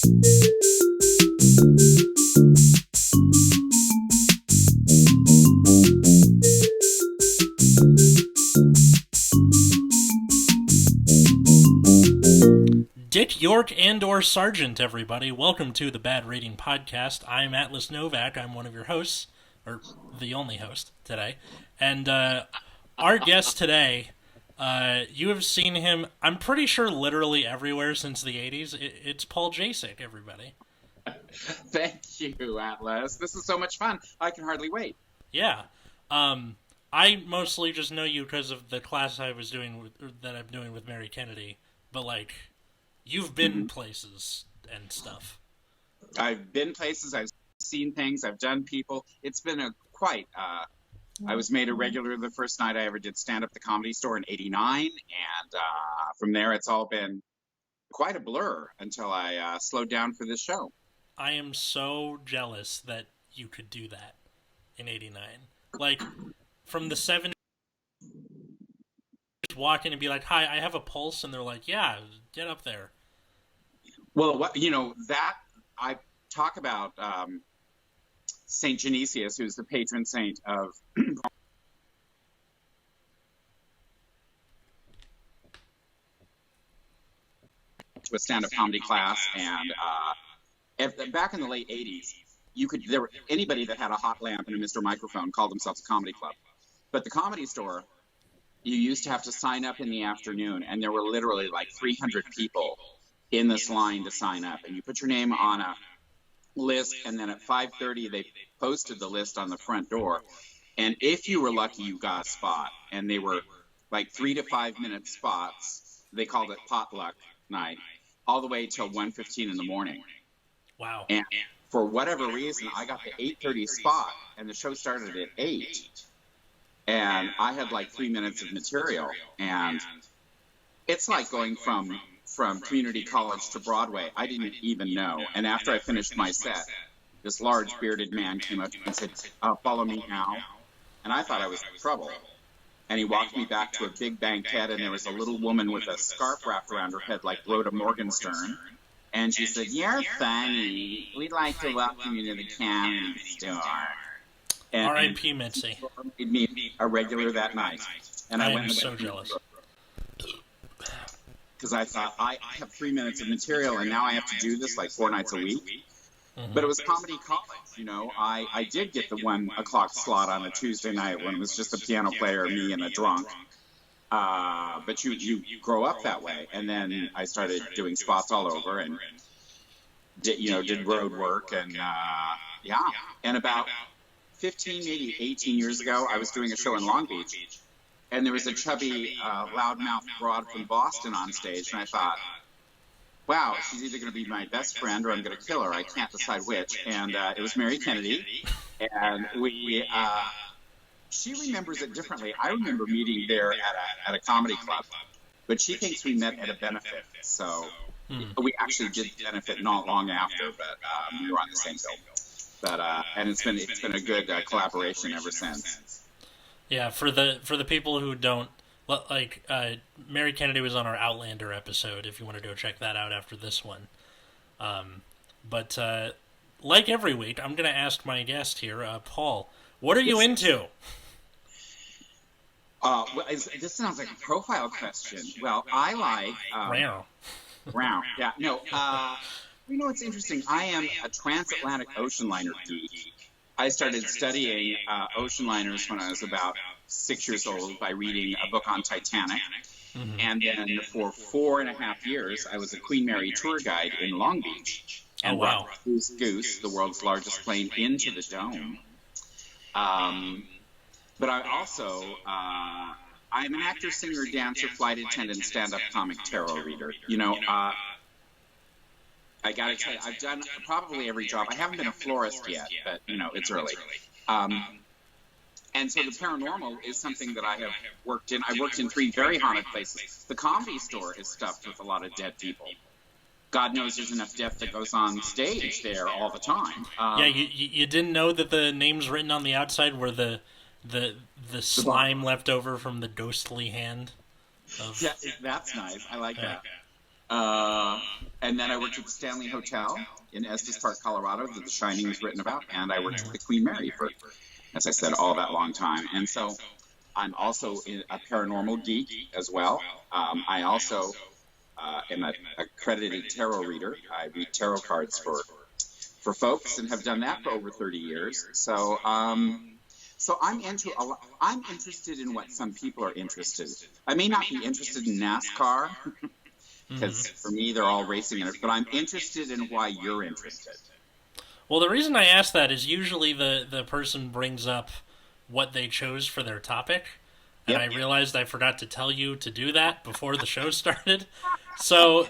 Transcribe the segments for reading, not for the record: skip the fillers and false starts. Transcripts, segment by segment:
Dick York and/or Sargent, everybody. Welcome to the Bad Rating Podcast. I'm Atlas Novak. I'm one of your hosts, or the only host today. And our guest today, you have seen him, I'm pretty sure, literally everywhere since the 80s. It's Paul Jacek, everybody. Thank you, Atlas. This is so much fun. I can hardly wait. Yeah. I mostly just know you because of the class I was doing that I'm doing with Mary Kennedy. But, like, you've been places and stuff. I've been places, I've seen things, I've done people. It's been I was made a regular the first night I ever did stand-up at the Comedy Store in '89, and from there it's all been quite a blur until I slowed down for this show. I am so jealous that you could do that in '89. Like, from the 70s, walk in and be like, "Hi, I have a pulse," and they're like, "Yeah, get up there." Well, that I talk about Saint Genesius, who's the patron saint of to a stand-up comedy class, and back in the late '80s, anybody that had a hot lamp and a Mr. Microphone called themselves a comedy club. But the Comedy Store, you used to have to sign up in the afternoon, and there were literally like 300 people in this line to sign up. And you put your name on a list, and then at 5:30 they posted the list on the front door. And if you were lucky, you got a spot. And they were like 3 to 5 minute spots. They called it potluck night, all the way till 1:15 in the morning. Wow. And for whatever reason, I got the 8:30 spot, and the show started at 8. And I had like 3 minutes of material, and it's like going from community college to Broadway. I didn't even know. And after I finished my set, this large bearded man came up and said, "Follow me now." And I thought I was in trouble. And he walked me back to a big banquette, and there was a little woman with a scarf wrapped around her head like Rhoda Morgenstern. And she said, "You're funny. We'd like to welcome you to the Comedy Store." R.I.P. Mitzi. Made me a regular that night. And I am so jealous. Because I thought, I have 3 minutes of material, and now I have to do this like 4 nights a week. Mm-hmm. But it was comedy college, I did get the 1 o'clock slot on a Tuesday night when it was just a piano player, me, and a drunk. But you grow up that way. And then I started doing spots all over and did road work. And and about 15, maybe 18 years ago, I was doing a show in Long Beach, and there was a chubby, loudmouth broad from Boston on stage, and I thought, wow, she's either going to be my best friend or I'm going to kill her. I can't decide which. And it was Mary Kennedy, and she remembers it differently. I remember meeting there at a comedy club, but she thinks we met at a benefit. So we actually did benefit not long after, but we were on the same bill. But and it's been a good collaboration ever since. Yeah, for the people who don't like, Mary Kennedy was on our Outlander episode. If you want to go check that out after this one. But like every week, I'm going to ask my guest here, Paul. What are you into? Well, this sounds like a profile question. Well, I like round. Yeah, no. It's interesting. I am a transatlantic ocean liner geek. I started studying ocean liners when I was about 6 years old by reading a book on Titanic. Mm-hmm. And then for 4.5 years, I was a Queen Mary tour guide in Long Beach. And brought Goose, the world's largest plane, into the dome. But I also, I'm an actor, singer, dancer, flight attendant, stand-up comic, tarot reader. I gotta tell you, I've done probably every job. I haven't been a florist yet, but it's early. And so the paranormal is something that I have worked in. I worked in 3 very haunted places. The Comedy Store is stuffed with a lot of dead people. God knows there's enough death that goes on stage there all the time. You didn't know that the names written on the outside were the slime left over from the ghostly hand? Yeah, that's nice. I like that. And then I worked at the Stanley Hotel in Estes Park, Colorado, that The Shining was written about. And I worked at the Queen Mary for, as I said, all that long time. And so I'm also a paranormal geek as well. I also am an accredited tarot reader. I read tarot cards for folks and have done that for over 30 years. So so I'm interested in what some people are interested in. I may not be interested in NASCAR because for me they're all racing in it, but I'm interested in why you're interested. Well, the reason I ask that is usually the person brings up what they chose for their topic, and I realized I forgot to tell you to do that before the show started. So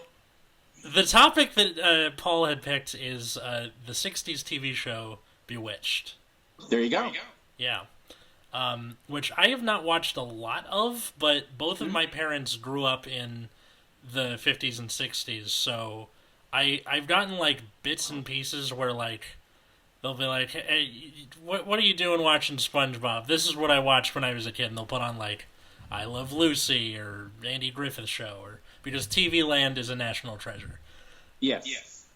the topic that Paul had picked is the 60s TV show Bewitched. There you go. Yeah. Which I have not watched a lot of, but both of my parents grew up in the 50s and 60s, so I've gotten, like, bits and pieces where, like, they'll be like, hey, what are you doing watching SpongeBob? This is what I watched when I was a kid, and they'll put on, like, I Love Lucy or Andy Griffith Show, or because TV Land is a national treasure. Yes.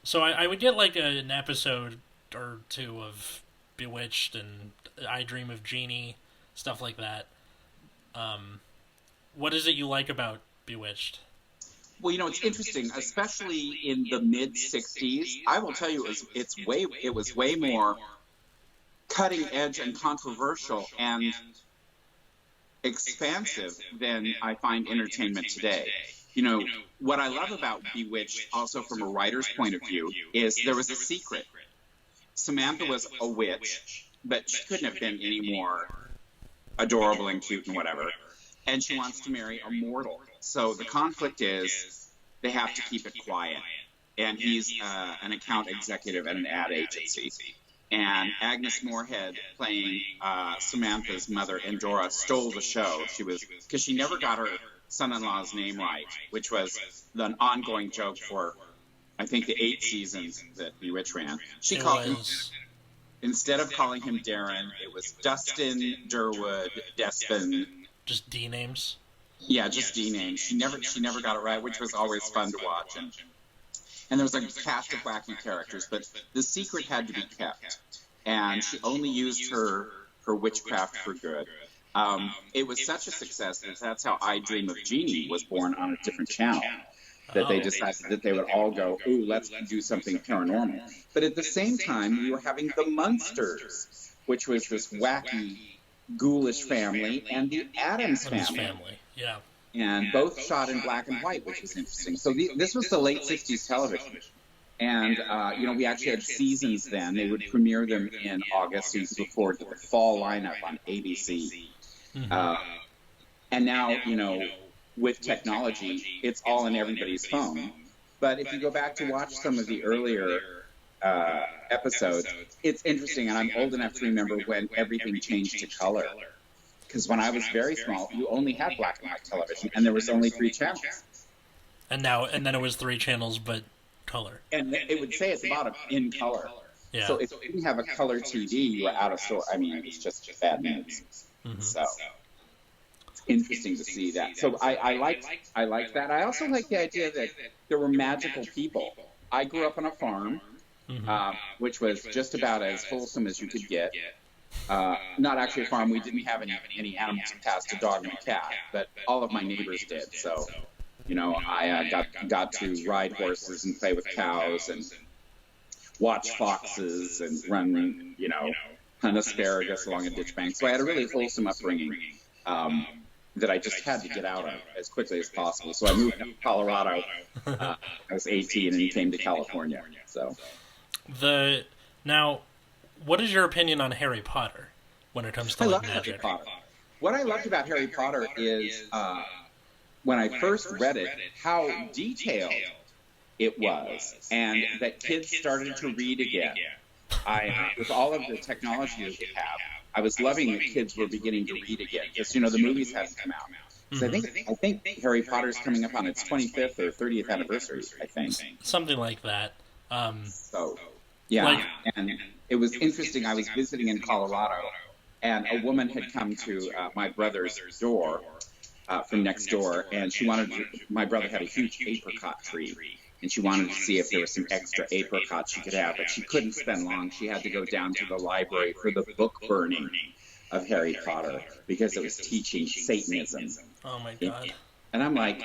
So I would get, like, an episode or two of Bewitched and I Dream of Jeannie, stuff like that. What is it you like about Bewitched? Well, it's interesting, especially in the mid '60s. I will tell you, it was way more cutting edge and controversial and expansive than I find entertainment today. What I love about Bewitched, also from a writer's point of view, is there was a secret. Samantha was a witch, but she couldn't have been any more adorable and cute and whatever. And she wants to marry a mortal. So the conflict is they have to keep it quiet. And he's an account executive at an ad agency. And Agnes Moorehead, playing Samantha's mother, Endora, stole the show. Because she never got her son-in-law's name right, which was an ongoing joke for, I think, the 8 seasons that Bewitched ran. She called him, instead of calling him Darren, it was Dustin, Durwood, Despin. Just D names? Yeah, just D names. She never got it right, which was always fun to watch. And there was a cast of wacky characters, but the secret had to be kept. And she only used her witchcraft for good. It was such a success that that's how I Dream of Jeannie was born on a different channel. That they decided that they would all go, ooh, let's do something paranormal. But at the same time, we were having the Munsters, which was this wacky, ghoulish family, and the Addams family. Yeah. And both shot in black and white, which was interesting. So this was the late 60s television. And, we actually had seasons then. They would premiere them in August, so you could look forward to the fall lineup on ABC. And now, with technology, it's all in everybody's phone. But if you go back to watch some of the earlier episodes, it's interesting, and I'm old enough to remember when everything changed to color. Because when I was very small, you only had black and white television, and there was only 3 channels. And then it was 3 channels, but color. And it would say at the bottom, in color. Yeah. So if you didn't have a color TV, you were out of store. I mean, it was just bad news. So it's interesting to see that. So I like that. I also like the idea that there were magical people. I grew up on a farm, which was just about as wholesome as you could get. Not actually a farm. We didn't have any animals past a dog and a cat, but all of my neighbors did. So, I got to ride horses and play with cows and watch foxes and run, hunt asparagus along a ditch bank. So I had a really wholesome upbringing that I just had to get out of as quickly as possible. So I moved to Colorado. I was 18 and came to California. So now, what is your opinion on Harry Potter when it comes to magic? Harry Potter. What I loved about Harry Potter is when I first read it, how detailed it was, and that kids started to read again. With all of the technology that we have, I was loving that kids were beginning to read again, because the movies hadn't come out. So I think Harry Potter's coming up on its 25th or 30th anniversary. I think something like that. And it was interesting. I was visiting in Colorado, and a woman had come to my brother's door, from next door, and she wanted to, my brother had a huge apricot tree, and she wanted to see if there was some extra apricots she could have, but she couldn't spend long. She had to go down to the library for the book burning of Harry Potter because it was teaching Satanism. Oh my God. And I'm like,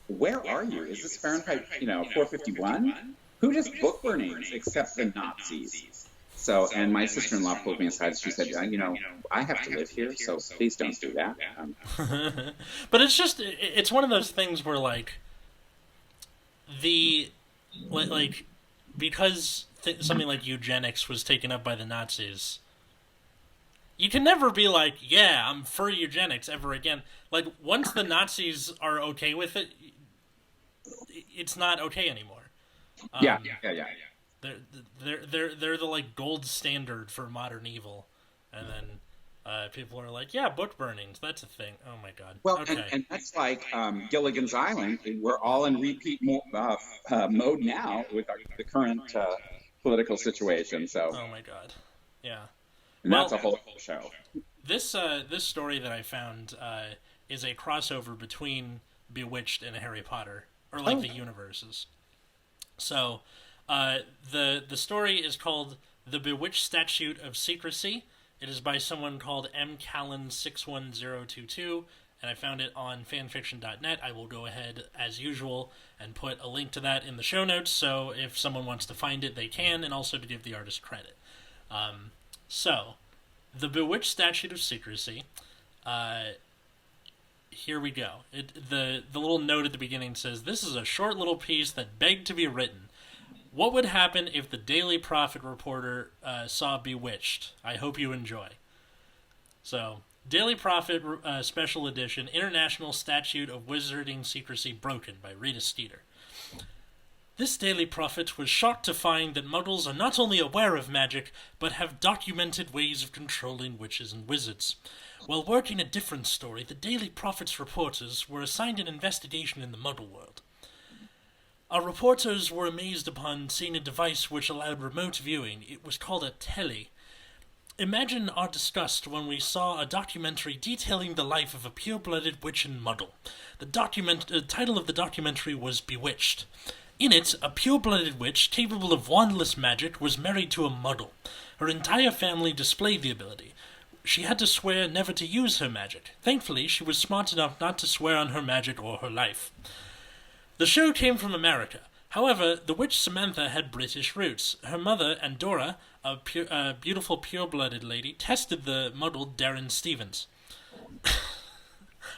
where are you? Is this Fahrenheit, 451? Who does book burnings except the Nazis? So, and my sister-in-law pulled me aside. She said, I have to live here, so please don't do that. But it's one of those things where, because something like eugenics was taken up by the Nazis, you can never be like, yeah, I'm for eugenics ever again. Like, once the Nazis are okay with it, it's not okay anymore. Yeah. They're the gold standard for modern evil, and then people are like, yeah, book burnings, that's a thing. Oh my God. Well, okay. and that's like Gilligan's Island. We're all in repeat mode now with the current political situation. So. Oh my God. Yeah. And that's a whole show. This story that I found is a crossover between Bewitched and Harry Potter, or the universes. So, the story is called The Bewitched Statute of Secrecy. It is by someone called mcallan61022, and I found it on fanfiction.net. I will go ahead, as usual, and put a link to that in the show notes, so if someone wants to find it, they can, and also to give the artist credit. So, The Bewitched Statute of Secrecy. Here we go. The little note at the beginning says, "This is a short little piece that begged to be written. What would happen if the Daily Prophet reporter saw Bewitched? I hope you enjoy." So, Daily Prophet Special Edition, International Statute of Wizarding Secrecy Broken by Rita Skeeter. This Daily Prophet was shocked to find that muggles are not only aware of magic, but have documented ways of controlling witches and wizards. While working a different story, the Daily Prophet's reporters were assigned an investigation in the muggle world. Our reporters were amazed upon seeing a device which allowed remote viewing. It was called a telly. Imagine our disgust when we saw a documentary detailing the life of a pure-blooded witch and muggle. The title of the documentary was Bewitched. In it, a pure-blooded witch capable of wandless magic was married to a muggle. Her entire family displayed the ability. She had to swear never to use her magic. Thankfully, she was smart enough not to swear on her magic or her life. The show came from America. However, the witch Samantha had British roots. Her mother, Andorra, a beautiful pure-blooded lady, tested the muggle Darren Stevens.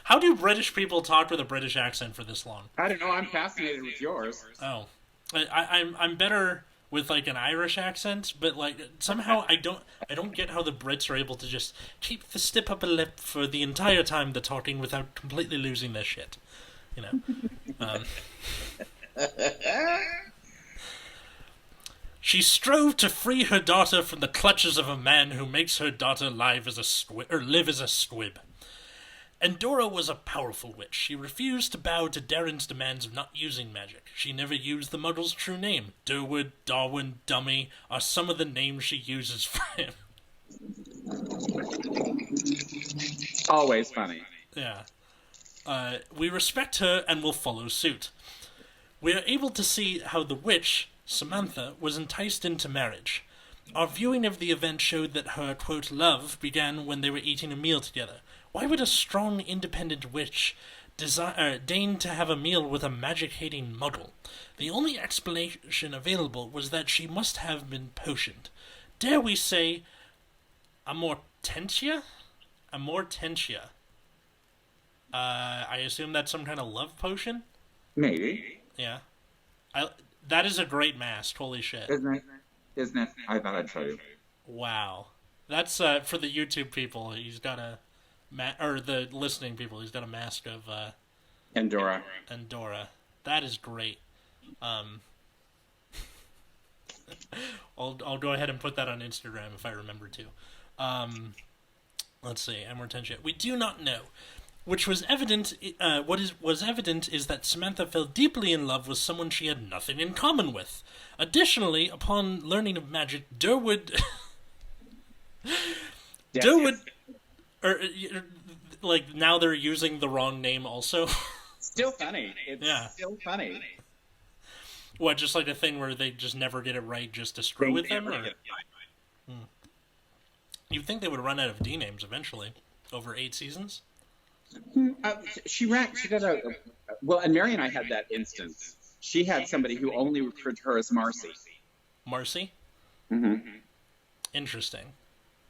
How do British people talk with a British accent for this long? I don't know. I'm fascinated with yours. Oh, I'm better with an Irish accent, but somehow I don't get how the Brits are able to just keep the stiff upper lip for the entire time they're talking without completely losing their shit. She strove to free her daughter from the clutches of a man who makes her daughter live as a squib. Andorra was a powerful witch. She refused to bow to Darren's demands of not using magic. She never used the muggle's true name. Durwood, Darwin, Dummy are some of the names she uses for him. Always funny. Yeah. We respect her and will follow suit. We are able to see how the witch, Samantha, was enticed into marriage. Our viewing of the event showed that her, quote, love began when they were eating a meal together. Why would a strong, independent witch deign to have a meal with a magic-hating muggle? The only explanation available was that she must have been potioned. Dare we say, amortentia? Amortentia. I assume that's some kind of love potion? Maybe. Yeah. That is a great mask, holy shit. Isn't it? I thought I'd show you. Wow. That's, for the YouTube people, he's got a... or the listening people, he's got a mask of Andorra. That is great. I'll go ahead and put that on Instagram if I remember to. Let's see, amortentia. We do not know. Which was evident. Was evident is that Samantha fell deeply in love with someone she had nothing in common with. Additionally, upon learning of magic, Durwood. like now they're using the wrong name also. Still funny. It's Yeah. still funny. What, just like a thing where they just never get it right just to screw with them? Or you'd think they would run out of D names eventually over 8 seasons? She did well, and Mary and I had that instance. She had somebody who only referred to her as Marcy. Marcy? Mm-hmm. Interesting.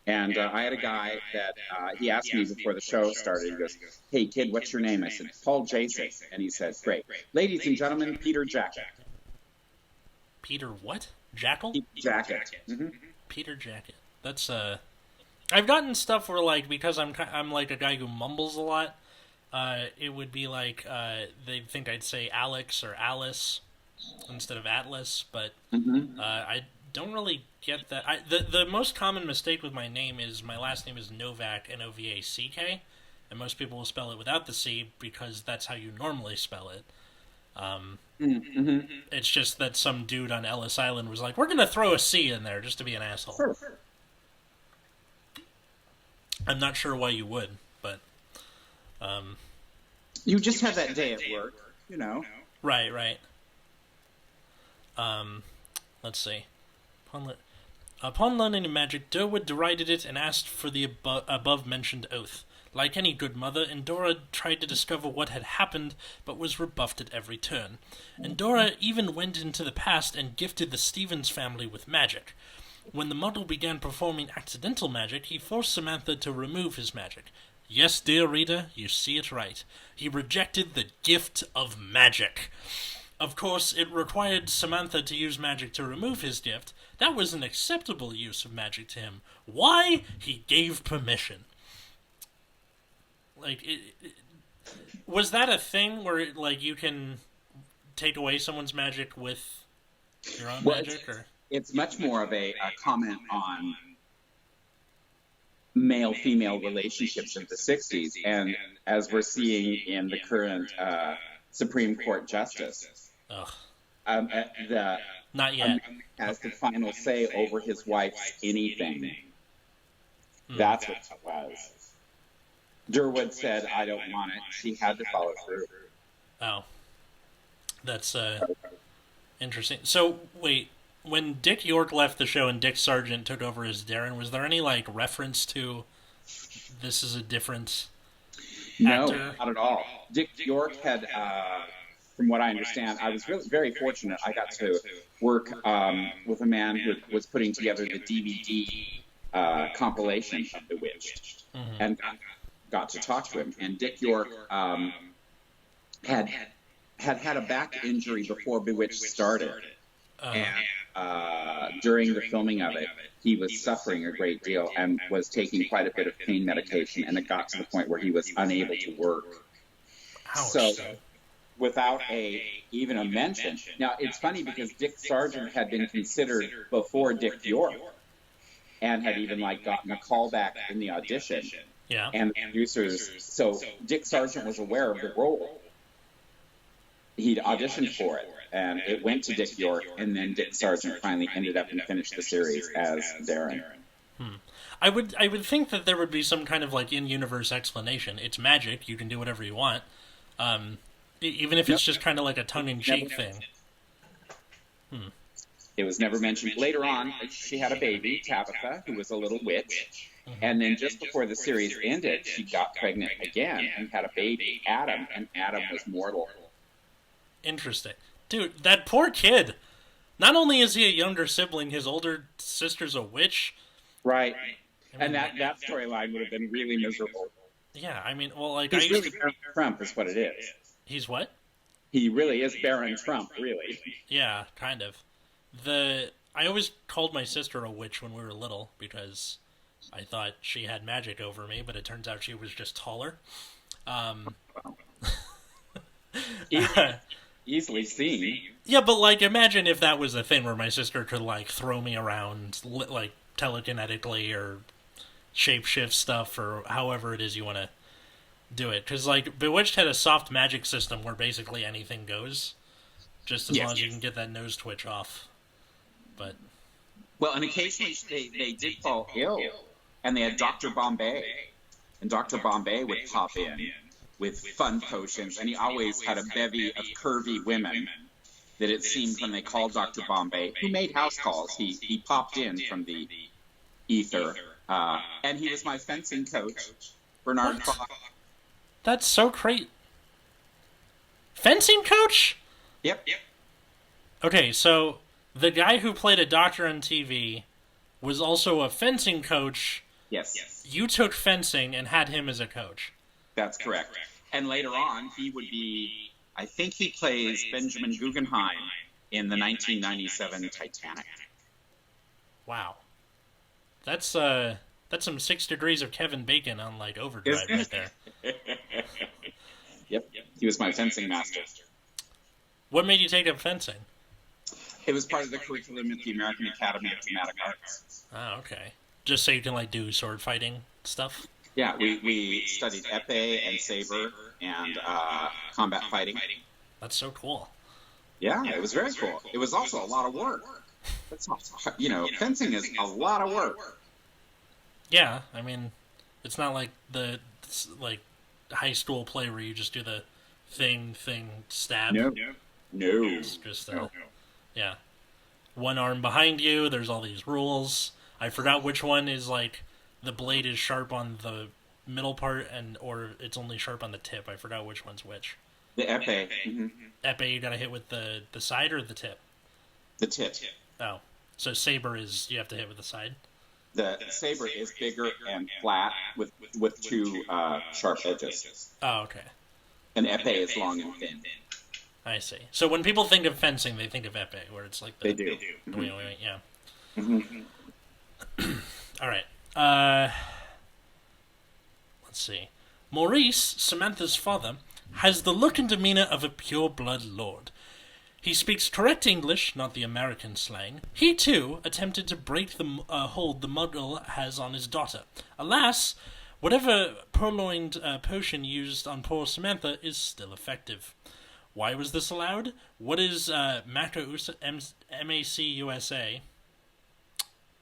And I had a guy that he asked me before the show started. He goes, "Hey, kid, what's your name?" I said, "Paul Jacek." And he said, "Great. Ladies and gentlemen, Peter Jacek." Peter what? Jackal? Jacek. Mm-hmm. Peter Jacket. That's I've gotten stuff where like because I'm like a guy who mumbles a lot. It would be like they'd think I'd say Alex or Alice instead of Atlas, but I don't really get that. The most common mistake with my name is my last name is Novak, Novack, and most people will spell it without the C because that's how you normally spell it. It's just that some dude on Ellis Island was like, "We're gonna throw a C in there just to be an asshole." Sure. I'm not sure why you would, but you just have that day at work, you know. Right. Let's see. Upon learning of magic, Durwood derided it and asked for the above-mentioned oath. Like any good mother, Endora tried to discover what had happened, but was rebuffed at every turn. Endora even went into the past and gifted the Stevens family with magic. When the model began performing accidental magic, he forced Samantha to remove his magic. Yes, dear reader, you see it right. He rejected the gift of magic. Of course, it required Samantha to use magic to remove his gift. That was an acceptable use of magic to him. Why? He gave permission. Like, was that a thing where, like, you can take away someone's magic with your own magic? It's much more of a comment on male-female relationships of the 60s, and as we're seeing in the current Supreme Court justice. Not yet. Has the final say over his wife's anything. That's what it was. Durwood said, "I don't want it." She had to follow through. Oh. That's interesting. So, wait, when Dick York left the show and Dick Sargent took over as Darren, was there any, like, reference to this is a different actor? No, not at all. Dick York had, from what I understand, I was really very fortunate. I got to work with a man who was putting together the DVD compilation of Bewitched, and got to talk to him. And Dick York had a back injury before Bewitched started, and during the filming of it, he was suffering a great deal and was taking quite a bit of pain medication, and it got to the point where he was unable to work. Ouch. So, without even a mention. Now, it's funny because Dick Sargent had been considered before Dick York, and had even like gotten a callback in the audition. Yeah. And the producers, so Dick Sargent was aware of the role. He'd auditioned for it, and it went to Dick York, and then Dick Sargent finally ended up and finished the series as Darren. I would think that there would be some kind of like in-universe explanation. It's magic; you can do whatever you want, even if it's just kind of like a tongue-in-cheek thing. It was never mentioned. Later on, she had a baby, Tabitha, who was a little witch. And then just before the series ended, she got pregnant again and had a baby, Adam, and Adam was mortal. Interesting. Dude, that poor kid. Not only is he a younger sibling, his older sister's a witch. Right. And that storyline would have been really miserable. Yeah, I mean, well, like... He's really Baron Trump is what it is. He's what? He really is Baron Trump, really. Yeah, kind of. I always called my sister a witch when we were little, because I thought she had magic over me, but it turns out she was just taller. Easily seen. Yeah, but, like, imagine if that was a thing where my sister could, like, throw me around, like, telekinetically, or shapeshift stuff, or however it is you want to do it. Because, like, Bewitched had a soft magic system where basically anything goes, just as long as you can get that nose twitch off. But... Well, and occasionally they did fall ill, and they had Dr. Bombay. And Dr. Bombay would pop in with fun potions, and he always had a bevy of curvy women that it seemed when they called Dr. Bombay, who made house calls, he popped in from the ether. And he was my fencing coach, Bernard Fox. That's so great. Fencing coach? Yep. Okay, so the guy who played a doctor on TV was also a fencing coach. Yes. You took fencing and had him as a coach. That's correct. And later on, he would be, I think he plays Benjamin Guggenheim in the 1997 Titanic. Wow. That's some 6 degrees of Kevin Bacon on, like, overdrive right there. Yep. He was my fencing master. What made you take up fencing? It was part of the curriculum at the American Academy of Dramatic Arts. Oh, okay. Just so you can, like, do sword fighting stuff? Yeah, we studied epee and saber and combat fighting. That's so cool. Yeah, it was very cool. It was also a lot of work. Fencing is a lot of work. Yeah, I mean, it's not like the high school play where you just do the thing, stab. No. It's just, yeah. One arm behind you, there's all these rules. I forgot which one is, like, the blade is sharp on the middle part or it's only sharp on the tip. I forgot which one's which. The epee. Mm-hmm. Epee, you gotta hit with the side or the tip? The tip. Oh. So saber is, you have to hit with the side? The saber is bigger and flat with two sharp edges. Oh, okay. And epee is long and thin. I see. So when people think of fencing, they think of epee, where it's like They do. Wait, yeah. Mm-hmm. All right. Let's see. Maurice, Samantha's father, has the look and demeanor of a pure-blood lord. He speaks correct English, not the American slang. He, too, attempted to break the hold the muggle has on his daughter. Alas, whatever purloined potion used on poor Samantha is still effective. Why was this allowed? What is Macusa? M-A-C-U-S-A?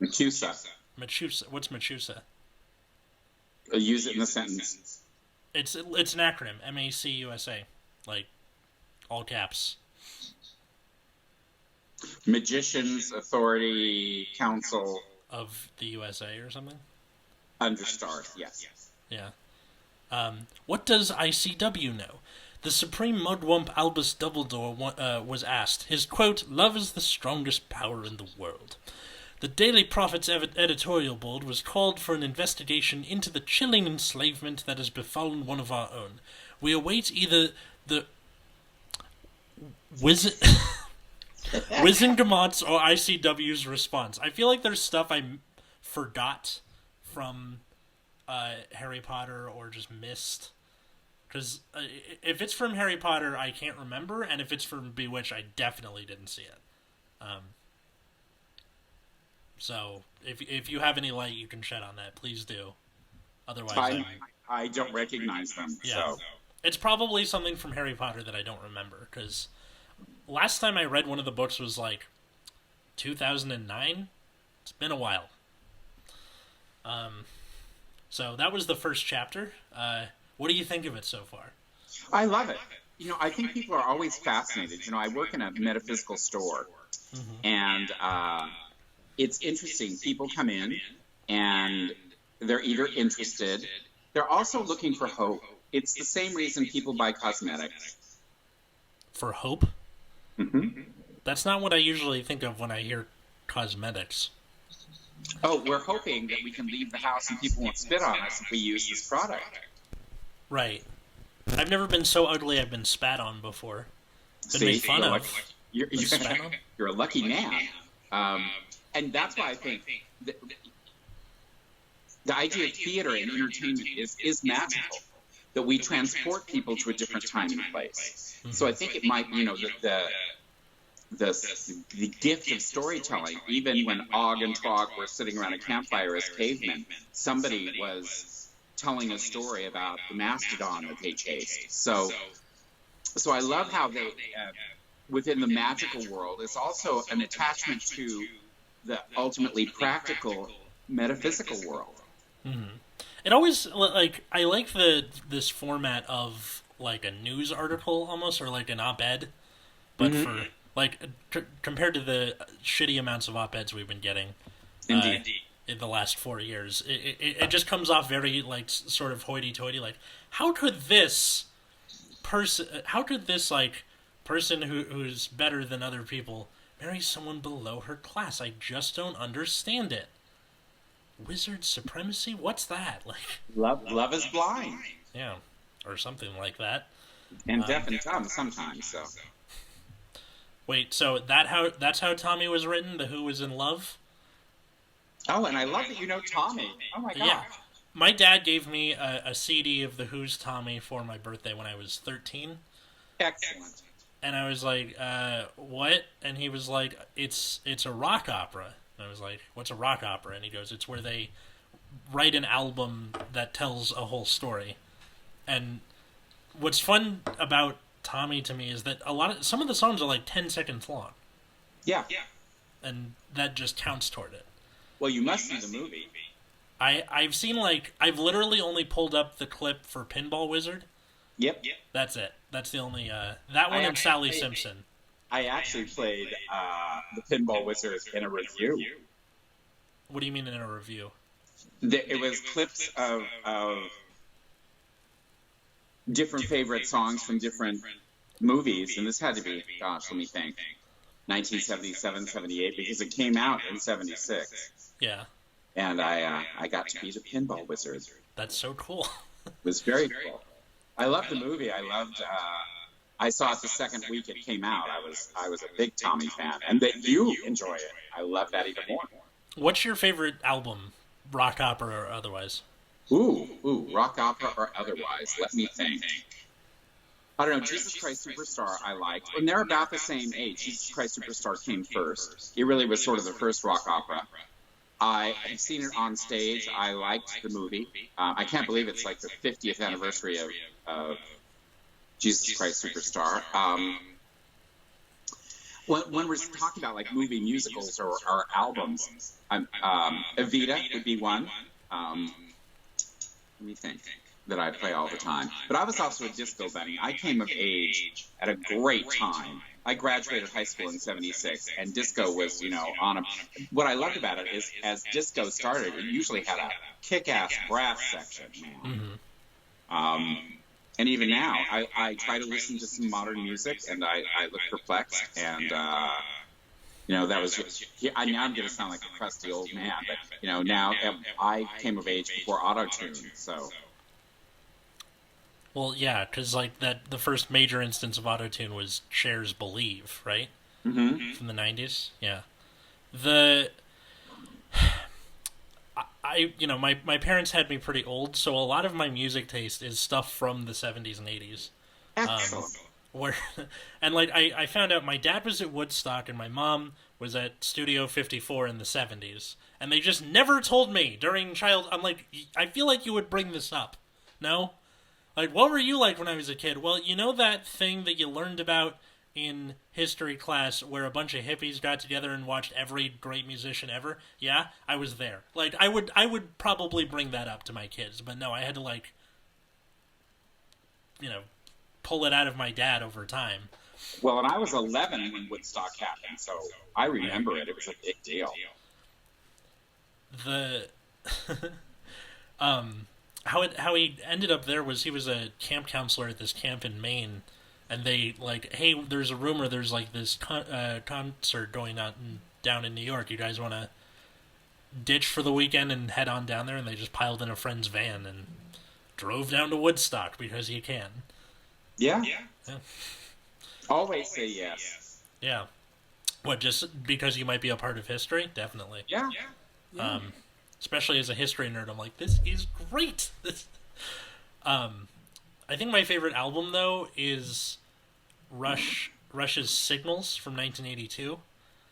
Macusa. Macusa. What's Macusa? Use it in a sentence. It's an acronym. M-A-C-U-S-A. Like, all caps. Magicians Authority Council Of the USA or something? Understars, yes. Yeah. What does ICW know? The Supreme Mugwump Albus Dumbledore was asked. His quote, "Love is the strongest power in the world." The Daily Prophet's editorial board was called for an investigation into the chilling enslavement that has befallen one of our own. We await either the Wizengamot's or ICW's response. I feel like there's stuff I forgot from Harry Potter or just missed. Because if it's from Harry Potter, I can't remember, and if it's from Bewitched, I definitely didn't see it. So if you have any light you can shed on that, please do. Otherwise, I don't recognize them. Yeah. So. It's probably something from Harry Potter that I don't remember, because last time I read one of the books was like 2009. It's been a while. So that was the first chapter. What do you think of it so far? I love it. I think people are always fascinated. I work in a metaphysical store, and it's interesting. People come in, and they're either interested. They're also looking for hope. It's the same reason people buy cosmetics. For hope? Mm-hmm. That's not what I usually think of when I hear cosmetics. Oh, we're hoping that we can leave the house and people won't spit on us if we use this product. Right. I've never been so ugly I've been spat on before. Been made fun of. You're a lucky man. And that's why I think the idea of theater and entertainment is magical, that we transport people to a different time and place. Mm-hmm. So I think it might, the gift of storytelling, even when Og and Trog were sitting around a campfire as cavemen, somebody was telling a story about the mastodon that they chased. So I love how they, within the magical world, it's also an attachment to the ultimately practical metaphysical world. Mm-hmm. It always like I like this format of like a news article almost, or like an op-ed, but Mm-hmm. for like compared to the shitty amounts of op-eds we've been getting uh, Indeed. in the last 4 years, it just comes off very like sort of hoity-toity. Like, how could this how could this like person who's better than other people marry someone below her class? I just don't understand it. Wizard supremacy? What's that? Like, Love is blind. yeah, or something like that. And deaf and dumb sometimes, so. Wait, so that's how Tommy was written? The Who was in love? Oh, and I love that you know Tommy. Oh my Yeah. gosh. My dad gave me a CD of the Who's Tommy for my birthday when I was 13, Excellent. and I was like, "What?" And he was like, "It's a rock opera." And I was like, "What's a rock opera?" And he goes, "It's where they write an album that tells a whole story." And what's fun about Tommy to me is that some of the songs are like 10 seconds long, Yeah. and that just counts toward it. Well, you must see the movie. I've seen like I've literally only pulled up the clip for Pinball Wizard. Yep. That's it. That's the only that one and Sally Simpson. I actually played the Pinball Wizard in a review. What do you mean in a review? It was clips of different favorite songs from different movies, and this had to be, gosh, let me think, 1977, 78, because it came out in 76. Yeah, And I got to be the Pinball Wizard. that's so cool. It was very cool. I loved the movie. I saw it the second week it came out. I was a big Tommy fan, and that you enjoy it. I love that even more. What's your favorite album, rock opera or otherwise? Ooh, rock opera or otherwise. Let me think. I don't know. Jesus Christ Superstar I liked. And they're about the same age. Jesus Christ Superstar came first. It really was sort of the first rock opera. I have seen it on stage. I liked the movie. I can't believe it's like the 50th anniversary of Jesus Christ Superstar. When we're talking about like movie musicals or albums, Evita would be one. Let me think that I play all the time. But I was also a disco bunny. I came of age at a great time. I graduated high school in 76, and disco was, on a... What I loved about it is, as disco started, it usually had a kick-ass brass section, man. Mm-hmm. And even now, I try to listen to some modern music, and I look perplexed, and... that was just, now I'm going to sound like a crusty old man, but, now I came of age before auto-tune, so... Well, yeah, because like the first major instance of autotune was Cher's "Believe," right? Mm-hmm. From the 90s. Yeah. My parents had me pretty old, so a lot of my music taste is stuff from the 70s and 80s. Excellent. And like I found out my dad was at Woodstock and my mom was at Studio 54 in the 70s, and they just never told me during I'm like, I feel like you would bring this up. No? Like, what were you like when I was a kid? Well, you know that thing that you learned about in history class where a bunch of hippies got together and watched every great musician ever? Yeah, I was there. Like, I would probably bring that up to my kids, but no, I had to like, pull it out of my dad over time. Well, and I was 11 when Woodstock happened, so I remember it. It was a big deal. How he ended up there was he was a camp counselor at this camp in Maine, and they like, hey, there's a rumor there's like this concert going on down in New York. You guys want to ditch for the weekend and head on down there? And they just piled in a friend's van and drove down to Woodstock because you can. Yeah. Yeah. Always say yes. Yeah. What, just because you might be a part of history? Definitely. Yeah. Especially as a history nerd, I'm like, this is great. I think my favorite album though is Rush's Signals from 1982.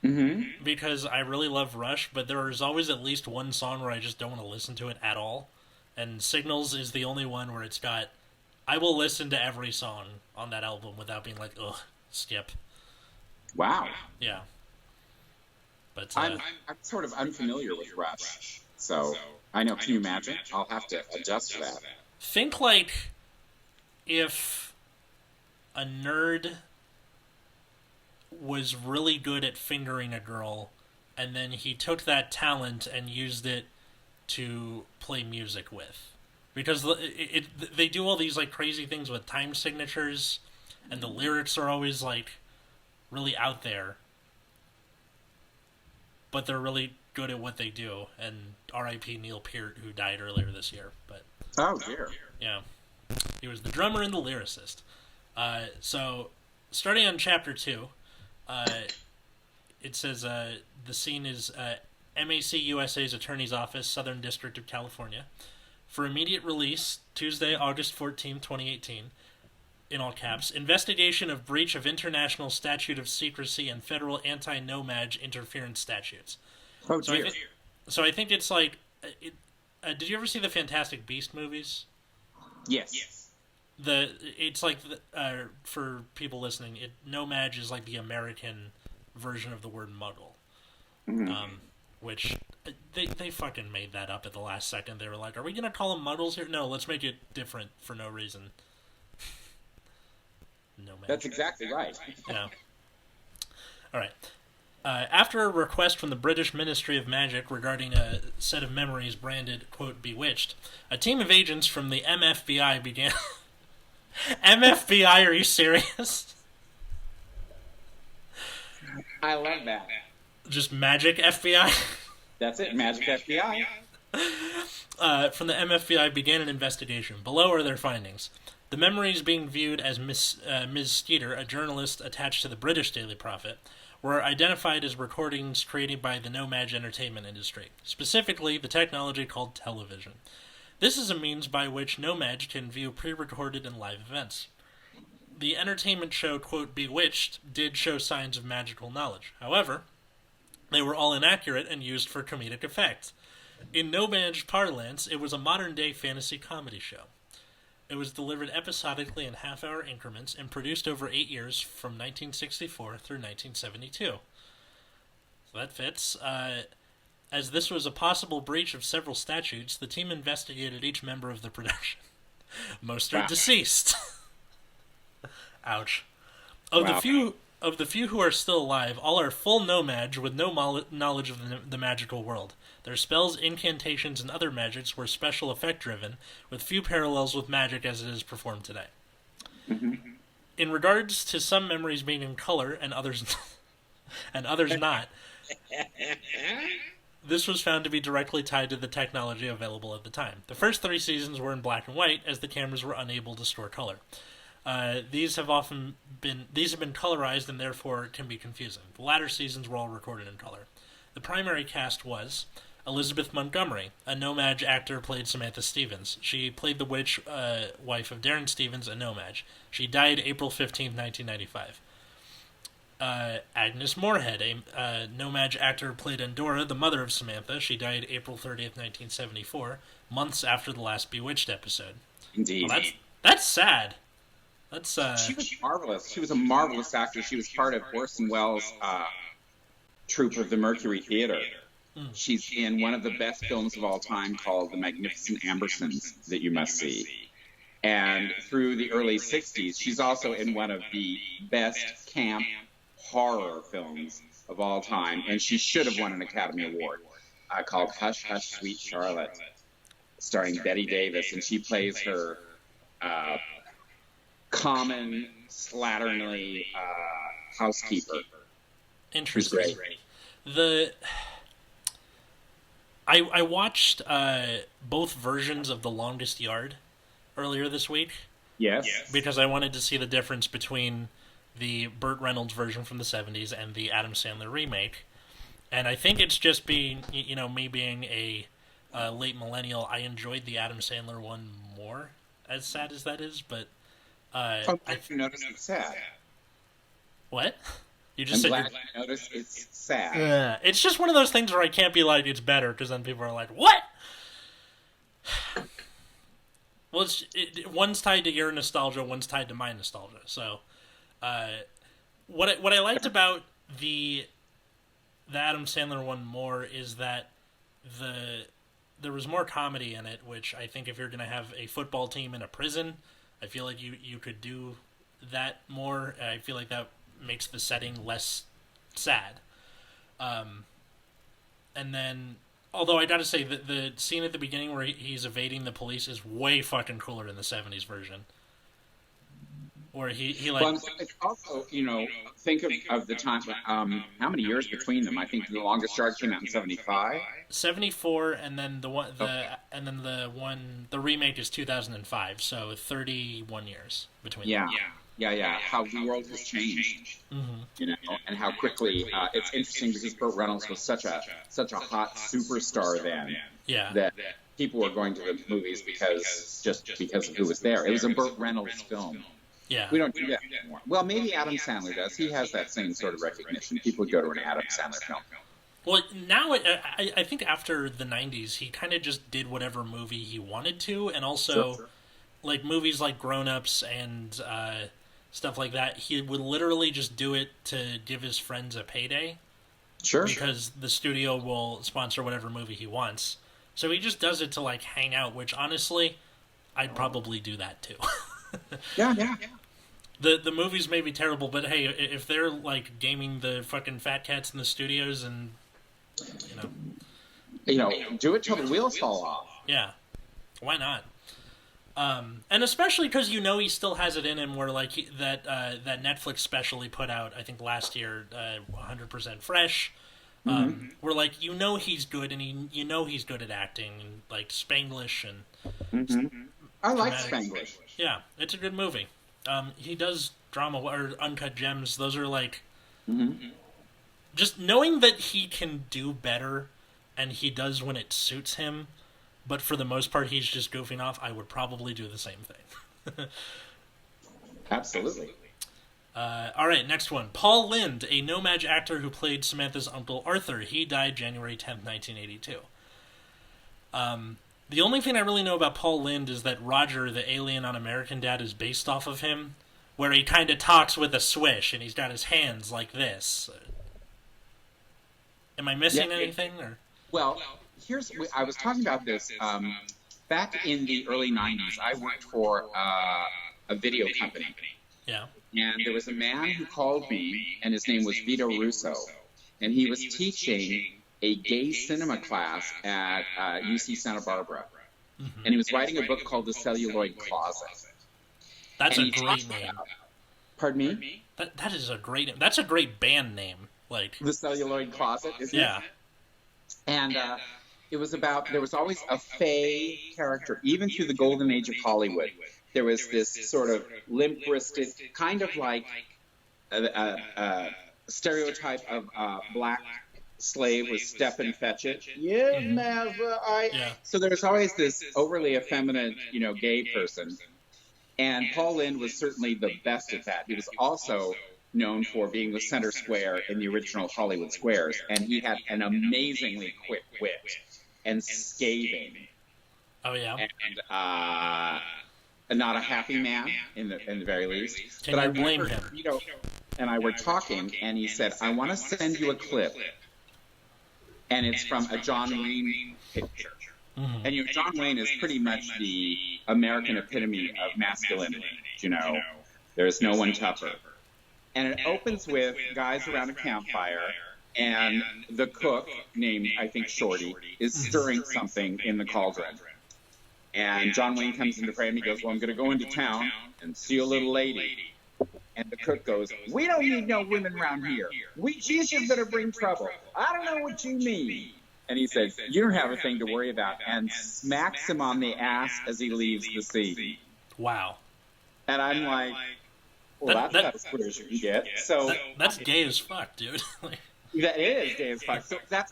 Mm-hmm. Because I really love Rush, but there is always at least one song where I just don't want to listen to it at all. And Signals is the only one where it's got, I will listen to every song on that album without being like, ugh, skip. Wow. Yeah. But I'm sort of unfamiliar with Rush, so I know. Can you imagine? I'll have to adjust to that. Think like if a nerd was really good at fingering a girl, and then he took that talent and used it to play music with. Because they do all these like crazy things with time signatures, and the lyrics are always like really out there, but they're really good at what they do. And R.I.P. Neil Peart, who died earlier this year. But oh dear, yeah, he was the drummer and the lyricist. So starting on chapter 2, it says the scene is MAC USA's Attorney's Office, Southern District of California. For immediate release, Tuesday, August 14, 2018, in all caps, investigation of breach of international statute of secrecy and federal anti-nomad interference statutes. oh dear. So I think it's like... did you ever see the Fantastic Beast movies? Yes. It's like, for people listening, nomad is like the American version of the word muggle. Mm-hmm. Which they fucking made that up at the last second. They were like, "Are we gonna call them muddles here? No, let's make it different for no reason." Nomad. That's exactly right. Yeah. All right. After a request from the British Ministry of Magic regarding a set of memories branded quote Bewitched, a team of agents from the MFBI began. MFBI? Are you serious? I love that. Just Magic FBI? That's it, Magic FBI. From the MFBI began an investigation. Below are their findings. The memories being viewed as Ms. Skeeter, a journalist attached to the British Daily Prophet, were identified as recordings created by the Nomad entertainment industry, specifically the technology called television. This is a means by which Nomad can view pre-recorded and live events. The entertainment show, quote, Bewitched, did show signs of magical knowledge. However, they were all inaccurate and used for comedic effect. In Nomad parlance, it was a modern-day fantasy comedy show. It was delivered episodically in half-hour increments and produced over 8 years from 1964 through 1972. So that fits. As this was a possible breach of several statutes, the team investigated each member of the production. Most are deceased. Ouch. Of the few who are still alive, all are full nomads with no knowledge of the magical world. Their spells, incantations, and other magics were special effect driven, with few parallels with magic as it is performed today. Mm-hmm. In regards to some memories being in color and others not, this was found to be directly tied to the technology available at the time. The first 3 seasons were in black and white, as the cameras were unable to store color. These have been colorized and therefore can be confusing. The latter seasons were all recorded in color. The primary cast was Elizabeth Montgomery, a Nomad actor, played Samantha Stevens. She played the witch wife of Darren Stevens, a Nomad. She died April 15, 1995. Agnes Moorehead, a Nomad actor, played Endora, the mother of Samantha. She died April 30th, 1974, months after the last Bewitched episode. Indeed. Well, that's sad. That's She was marvelous. She was a marvelous actor. She was part of Orson Welles' troupe of the Mercury Theater. She's in one of the best films of all time called The Magnificent Ambersons that you must see. And through the early 60s, she's also in one of the best camp horror films of all time. And she should have won an Academy Award called Hush, Hush, Sweet Charlotte, starring Bette Davis. And she plays her common, slatternly housekeeper. Interesting. Who's great. I watched both versions of The Longest Yard earlier this week. Yes. Because I wanted to see the difference between the Burt Reynolds version from the 70s and the Adam Sandler remake. And I think it's just me being a late millennial, I enjoyed the Adam Sandler one more, as sad as that is, but... I noticed it's sad. What? You I'm glad you noticed it's sad. It's just one of those things where I can't be like, it's better, because then people are like, what? Well, one's tied to your nostalgia, one's tied to my nostalgia. So, what I liked about the Adam Sandler one more is that the there was more comedy in it, which I think if you're gonna have a football team in a prison, I feel like you could do that more. I feel like that makes the setting less sad. And then, although I gotta say that the scene at the beginning where he's evading the police is way fucking cooler in the '70s version, where he like. Well, it's also, think of the time. How many years between them? I think the longest yard came out in '75. 74, and then the remake is 2005, so 31 years between Yeah. them. Yeah. How the world has changed, and how quickly. It's interesting because Burt Reynolds was such a hot superstar then. Yeah. That people were going to the movies because of who was there. It was a Burt Reynolds film. Yeah. We don't do that anymore. Well, maybe Adam Sandler does. He has that same sort of recognition. People would go to an Adam Sandler film. Well, now I think after the '90s, he kind of just did whatever movie he wanted to, and also Sure. like movies like Grown Ups and stuff like that. He would literally just do it to give his friends a payday, Sure. because the studio will sponsor whatever movie he wants. So he just does it to like hang out, which honestly, I'd probably do that too. Yeah. The movies may be terrible, but hey, if they're like gaming the fucking fat cats in the studios and Do it till the wheels fall off. yeah, why not? And especially because he still has it in him, where like that Netflix special he put out, I think last year, 100% Fresh, where like he's good, and he's good at acting, and like Spanglish and I like dramatic. Spanglish. Yeah, it's a good movie. He does drama or Uncut Gems. Those are like just knowing that he can do better, and he does when it suits him. But for the most part, he's just goofing off. I would probably do the same thing. Absolutely. All right, next one. Paul Lynde, a no-match actor who played Samantha's Uncle Arthur. He died January 10th, 1982. The only thing I really know about Paul Lynde is that Roger, the alien on American Dad, is based off of him, where he kind of talks with a swish, and he's got his hands like this. Am I missing anything? Or Well, I was talking about this back in the early '90s. I worked for a video company, yeah. and there was a man who called me, and his name was Vito Russo, and he was teaching a gay cinema class at UC Santa Barbara, and he was writing a book called The Celluloid Closet. That's And a he great talked name. Pardon me? That is a great. That's a great band name. Like The Celluloid Closet, isn't it? yeah. And it was about, there was always a fey character, even through the golden age of Hollywood. There was this sort of limp-wristed, kind of like a stereotype of black slave was Step and Fetch It. Yes, massa, Yeah. So there's always this overly effeminate, gay person. And Paul Lynde was certainly the best at that. He was also known for being the center square in the original Hollywood Squares, and he had an amazingly quick wit and scathing, Oh yeah. and not a happy man in the very least. Can but you I blame remember, him? And I were talking, and he said, "I want to send you a clip, and it's from a John Wayne picture." Mm-hmm. And John Wayne is pretty much the American epitome of masculinity. There's no one tougher. And it opens with guys around a campfire, and the cook, named, I think, Shorty, is stirring something in the cauldron. And John Wayne comes into frame, and he goes, "Well, I'm going to go into town and see a little lady." And the cook goes, "We don't need no women around here. She's just going to bring trouble. I don't know what you mean." And he says, "You don't have a thing to worry about," and smacks him on the ass as he leaves the scene. Wow. And I'm like, well, that's about as clear as you can get. So That's gay as fuck, dude. that is gay as fuck. So that's,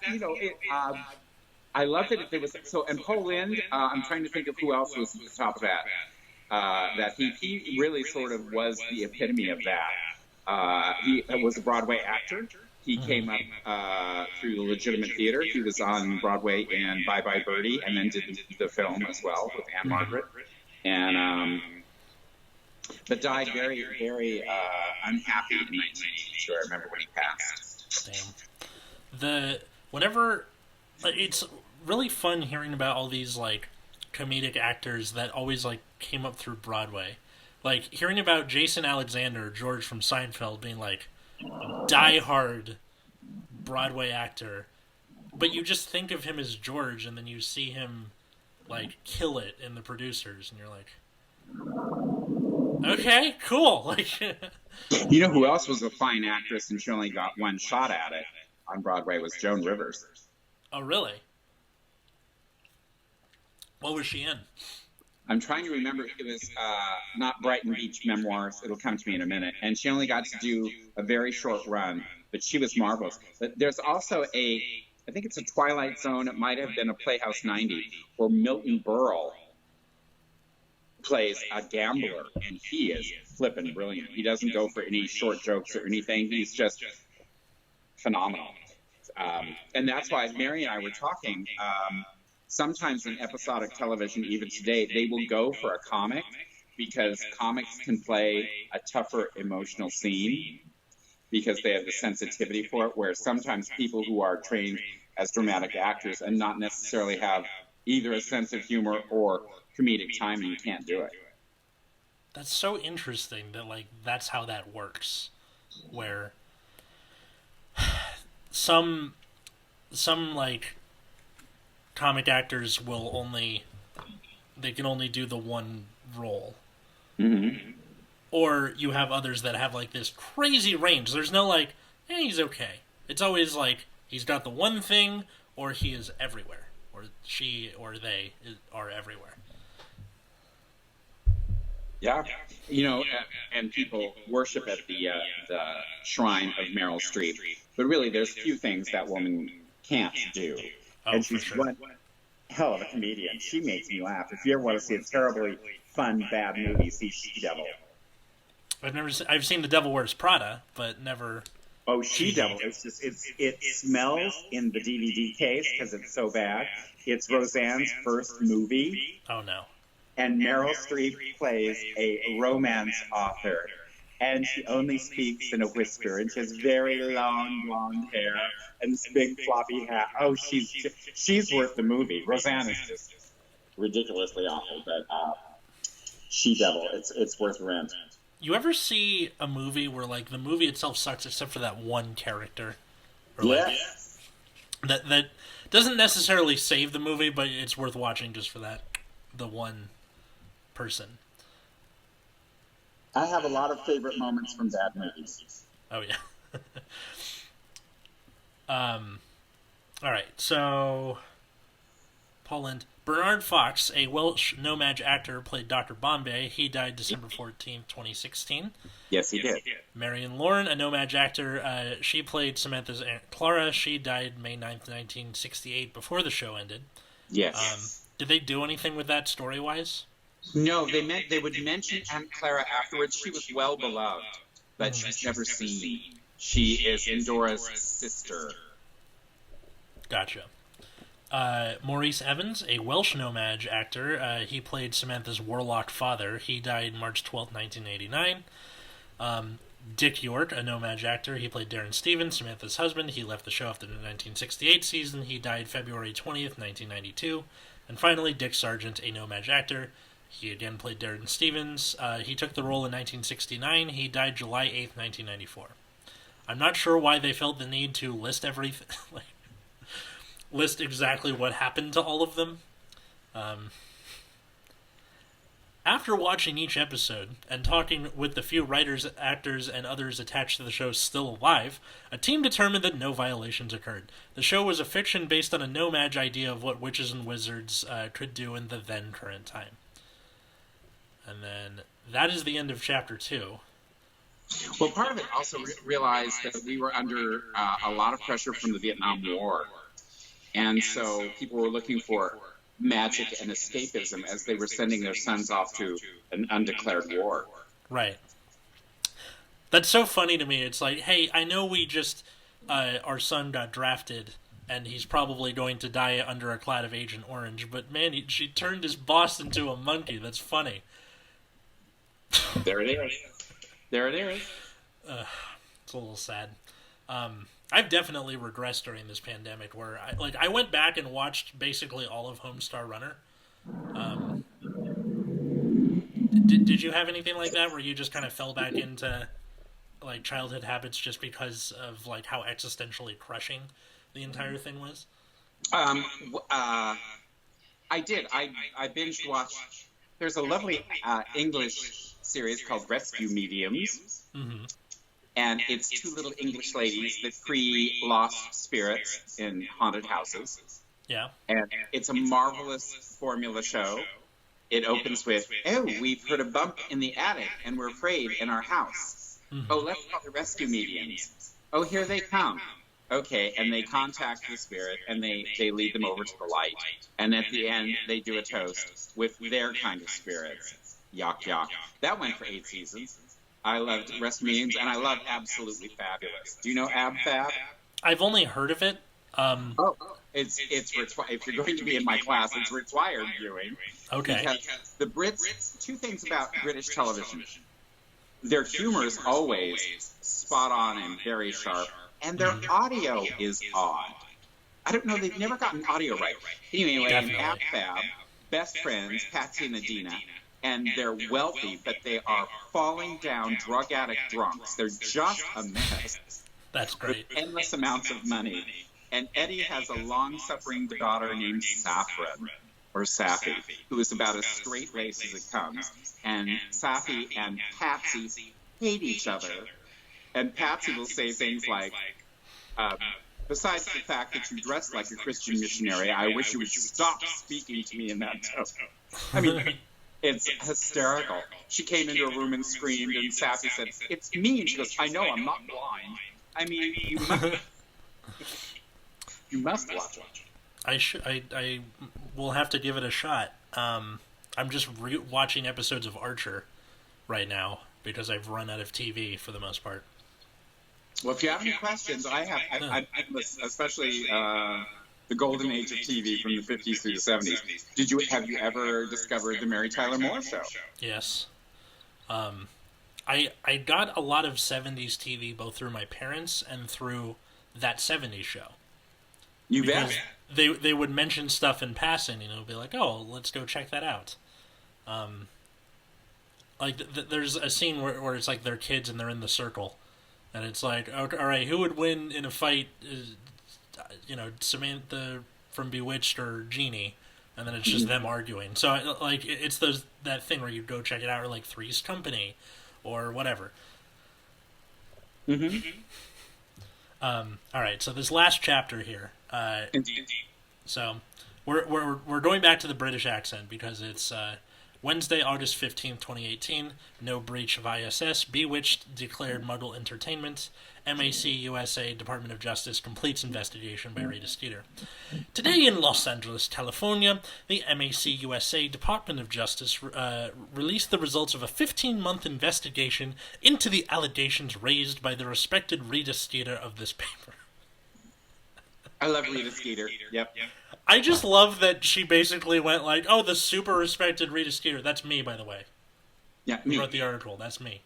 I loved it. There was and Paul Lynde. I'm trying to think of who else was at the top of that. That he really sort of was the epitome of that. He was a Broadway actor. He came up through the legitimate theater. He was on Broadway in Bye Bye Birdie, and then did the film as well with Anne Margaret. And but died very, very unhappy in 1982. I remember when he passed. Damn. Whenever it's really fun hearing about all these like comedic actors that always like came up through Broadway. Like hearing about Jason Alexander, George from Seinfeld, being like die-hard Broadway actor, but you just think of him as George, and then you see him like kill it in The Producers, and you're like, okay, cool. Like, You know who else was a fine actress and she only got one shot at it on Broadway was Joan Rivers. oh really? What was she in? I'm trying to remember. It was not Brighton Beach Memoirs. It'll come to me in a minute. And she only got to do a very short run, but she was marvelous. But there's also I think it's a Twilight Zone. It might have been a Playhouse 90, where Milton Berle plays a gambler, and he is flippin' brilliant. He doesn't go for any short jokes or anything. He's just phenomenal. And that's why Mary and I were talking. Sometimes in episodic television, even today, they will go for a comic because comics can play a tougher emotional scene because they have the sensitivity for it, where sometimes people who are trained as dramatic actors and not necessarily have either a sense of humor or comedic timing can't do it. That's so interesting that like that's how that works, where some like comic actors they can only do the one role. Mm-hmm. Or you have others that have like this crazy range. There's no like, he's okay. It's always like he's got the one thing, or he is everywhere, or she or they are everywhere. Yeah, and people worship at the shrine of Meryl Streep, but really, there's few things that woman can't do. Oh, And she's sure. one hell of a comedian. She makes me laugh. If you ever want to see a terribly fun, bad movie, see She-Devil. I've seen The Devil Wears Prada, but never. Oh, She-Devil! It smells in the DVD case because it's so bad. It's Roseanne's first movie, Oh no. and Meryl Streep plays a romance author, and she only speaks in a whisper, and she has very long blonde hair and this big floppy hat. Oh, she's worth the movie. Roseanne is just ridiculously awful, but She-Devil, it's worth rent. You ever see a movie where like the movie itself sucks except for that one character? Or, Yeah. Like, that doesn't necessarily save the movie, but it's worth watching just for the one person. I have a lot of favorite moments from bad movies. Oh yeah. All right. So, Paul Lind. Bernard Fox, a Welsh No-Maj actor, played Dr. Bombay. He died December 14th, 2016. Yes, he did. Marion Lauren, a No-Maj actor, she played Samantha's Aunt Clara. She died May 9th, 1968, before the show ended. Yes. Did they do anything with that story-wise? No, they would mention Aunt Clara afterwards. She was well beloved, but she's never seen. She is Endora's sister. Gotcha. Maurice Evans, a Welsh No-Maj actor, he played Samantha's warlock father. He died March 12th, 1989. Dick York, a No-Maj actor, he played Darren Stevens, Samantha's husband. He left the show after the 1968 season. He died February 20th, 1992. And finally, Dick Sargent, a No-Maj actor. He again played Darren Stevens. He took the role in 1969. He died July 8th, 1994. I'm not sure why they felt the need to list everything, list exactly what happened to all of them. After watching each episode and talking with the few writers, actors, and others attached to the show still alive, a team determined that no violations occurred. The show was a fiction based on a No-Maj idea of what witches and wizards could do in the then current time. And then that is the end of Chapter 2. Well, part of it also realized that we were under a lot of pressure from the Vietnam War. And so people were looking for magic and escapism as they were sending their sons off to an undeclared war. Right. That's so funny to me. It's like, hey, I know we just, our son got drafted, and he's probably going to die under a cloud of Agent Orange, but man, she turned his boss into a monkey. That's funny. There it is. There it is. It's a little sad. I've definitely regressed during this pandemic, where I went back and watched basically all of Homestar Runner. Um, did you have anything like that where you just kind of fell back into like childhood habits just because of like how existentially crushing the entire thing was? Um, I did. I binge watched. There's a lovely English series called Rescue Mediums, Mm-hmm. and it's two little English ladies that free lost spirits in haunted houses. Yeah. And it's a marvelous formula show. It opens with, "Oh, we've heard a bump in the attic, and we're afraid in our house. Mm-hmm. Oh, let's call the rescue mediums. Oh, here they come." Okay, and they contact the spirit, and they lead them over to the light. And at the end, they do a toast with their kind of spirits. Yuck, yuck. That went for 8 seasons. I loved Rescue Mediums, and I love Absolutely Fabulous. Do you know Ab Fab? I've only heard of it. Oh, it's if you're going to be in my class, it's required viewing. Okay. Because the Brits, two things about British television. Their humor is always spot on and very sharp, and their audio is odd. I don't know, they've never gotten audio right. Anyway, in Ab Fab, best friends, Patsy and Adina, and they're wealthy, but they are falling down drug addict drunks. They're just a mess. That's great. With endless amounts of money. And Eddie has a long-suffering daughter named Saffron, or Safi, who is about as straight-laced as it comes. And Safi and Patsy hate each other. And Patsy will say things like, besides the fact that you dress like a Christian missionary, I wish you would stop speaking to me in that tone. I mean, it's hysterical. She came into a room and screamed, and Safi said, "It's me." And she goes, "I know, I'm not blind." I mean, you must watch it. I will have to give it a shot. I'm just watching episodes of Archer right now because I've run out of TV for the most part. Well, if you have any questions, I'm especially the golden age of TV from the 50s through the 70s. Have you ever discovered the Mary Tyler Moore Show? Yes. I got a lot of 70s TV both through my parents and through that 70s show. You bet. They would mention stuff in passing, be like, "Oh, let's go check that out." There's a scene where it's like they're kids and they're in the circle, and it's like, okay, all right, who would win in a fight? Samantha from Bewitched or Jeannie, and then it's just them arguing. So it's that thing where you go check it out, or like Three's Company, or whatever. Mm-hmm. All right, so this last chapter here. Indeed. So we're going back to the British accent because it's Wednesday, August 15th, 2018. No breach of ISS. Bewitched declared Muggle entertainment. MAC USA Department of Justice completes investigation by Rita Skeeter. Today in Los Angeles, California, the MAC USA Department of Justice released the results of a 15-month investigation into the allegations raised by the respected Rita Skeeter of this paper. I love Rita Skeeter. Yep. I just love that she basically went like, "Oh, the super respected Rita Skeeter." That's me, by the way. Yeah, me. Who wrote the article. That's me.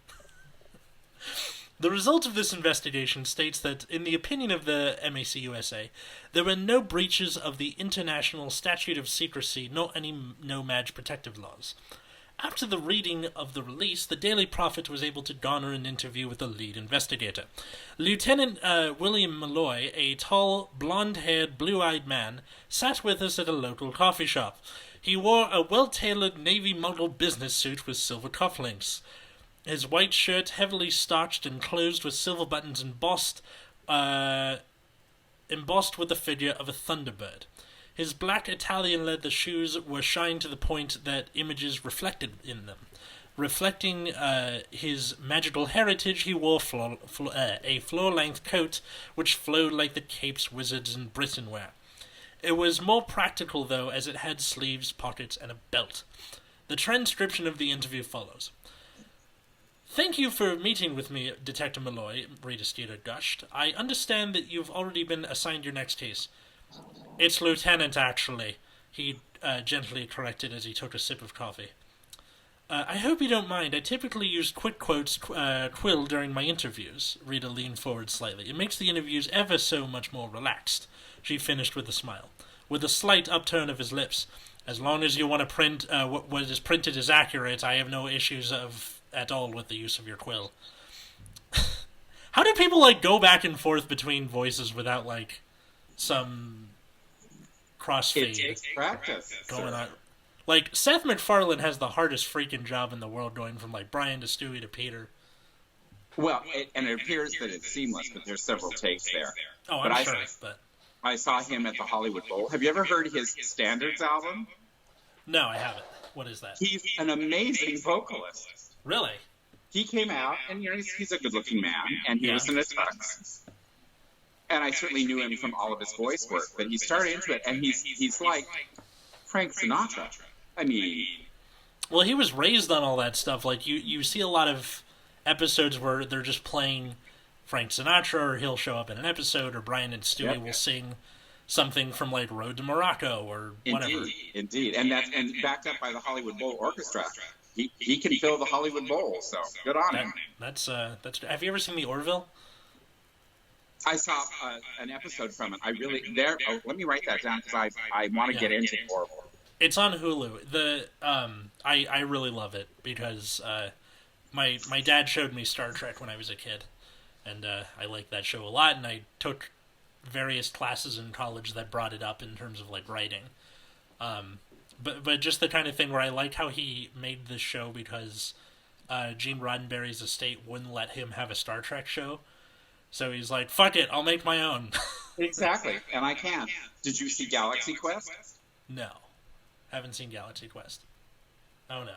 The result of this investigation states that, in the opinion of the MAC USA, there were no breaches of the International Statute of Secrecy nor any no-match protective laws. After the reading of the release, the Daily Prophet was able to garner an interview with the lead investigator. Lieutenant William Malloy, a tall, blonde-haired, blue-eyed man, sat with us at a local coffee shop. He wore a well-tailored navy Muggle business suit with silver cufflinks. His white shirt, heavily starched and closed with silver buttons embossed with the figure of a thunderbird. His black Italian leather shoes were shined to the point that images reflected in them. Reflecting his magical heritage, he wore a floor-length coat which flowed like the capes wizards in Britain wear. It was more practical, though, as it had sleeves, pockets, and a belt. The transcription of the interview follows. "Thank you for meeting with me, Detective Malloy," Rita Skeeter gushed. "I understand that you've already been assigned your next case." "It's Lieutenant, actually," he gently corrected as he took a sip of coffee. I hope you don't mind. I typically use quick quotes quill during my interviews. Rita leaned forward slightly. It makes the interviews ever so much more relaxed. She finished with a smile. With a slight upturn of his lips. As long as you want to print what is printed is accurate, I have no issues at all with the use of your quill. How do people, like, go back and forth between voices without, like, some crossfade It takes practice. going on? Like, Seth MacFarlane has the hardest freaking job in the world, going from, like, Brian to Stewie to Peter. Well, and it appears that it's seamless, but there's several takes there. Oh, But I'm sure, but... I saw him at the Hollywood Bowl. Have you ever heard his Standards album? No, I haven't. What is that? He's an amazing vocalist. Really? He came out, and he's a good-looking man, and he was in a tux. And I certainly knew him from all of his voice work, but he started into it, and he's like Frank Sinatra. I mean... Well, he was raised on all that stuff. Like, you see a lot of episodes where they're just playing Frank Sinatra, or he'll show up in an episode, or Brian and Stewie will sing something from, like, Road to Morocco, or whatever. Indeed. And backed up by the Hollywood Bowl Orchestra. He can fill the Hollywood Bowl, so good on him. That's. Have you ever seen the Orville? I saw an episode from it. Let me write that down because I want to get into Orville. It's on Hulu. I really love it because my dad showed me Star Trek when I was a kid, and I liked that show a lot. And I took various classes in college that brought it up in terms of, like, writing. But just the kind of thing where I like how he made this show because Gene Roddenberry's estate wouldn't let him have a Star Trek show. So he's like, fuck it, I'll make my own. Exactly, and I can. Did you see Galaxy Quest? No. Haven't seen Galaxy Quest. Oh, no.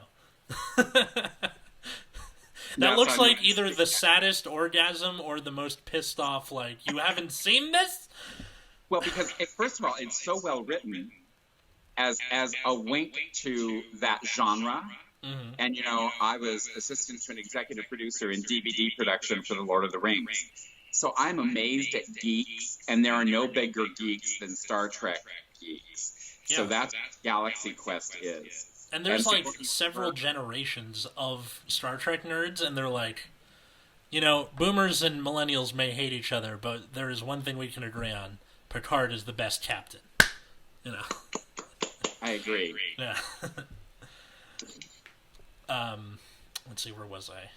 That looks like either the saddest orgasm or the most pissed off, like, you haven't seen this? Well, because, first of all, it's so well written as a wink to that genre. Mm-hmm. And, I was assistant to an executive producer in DVD production for The Lord of the Rings. So I'm amazed at geeks, and there are no bigger geeks than Star Trek geeks. Yeah. So that's what Galaxy Quest is. And there's, like, several generations of Star Trek nerds, and they're like, boomers and millennials may hate each other, but there is one thing we can agree on. Picard is the best captain. I agree. Yeah. Let's see, where was I?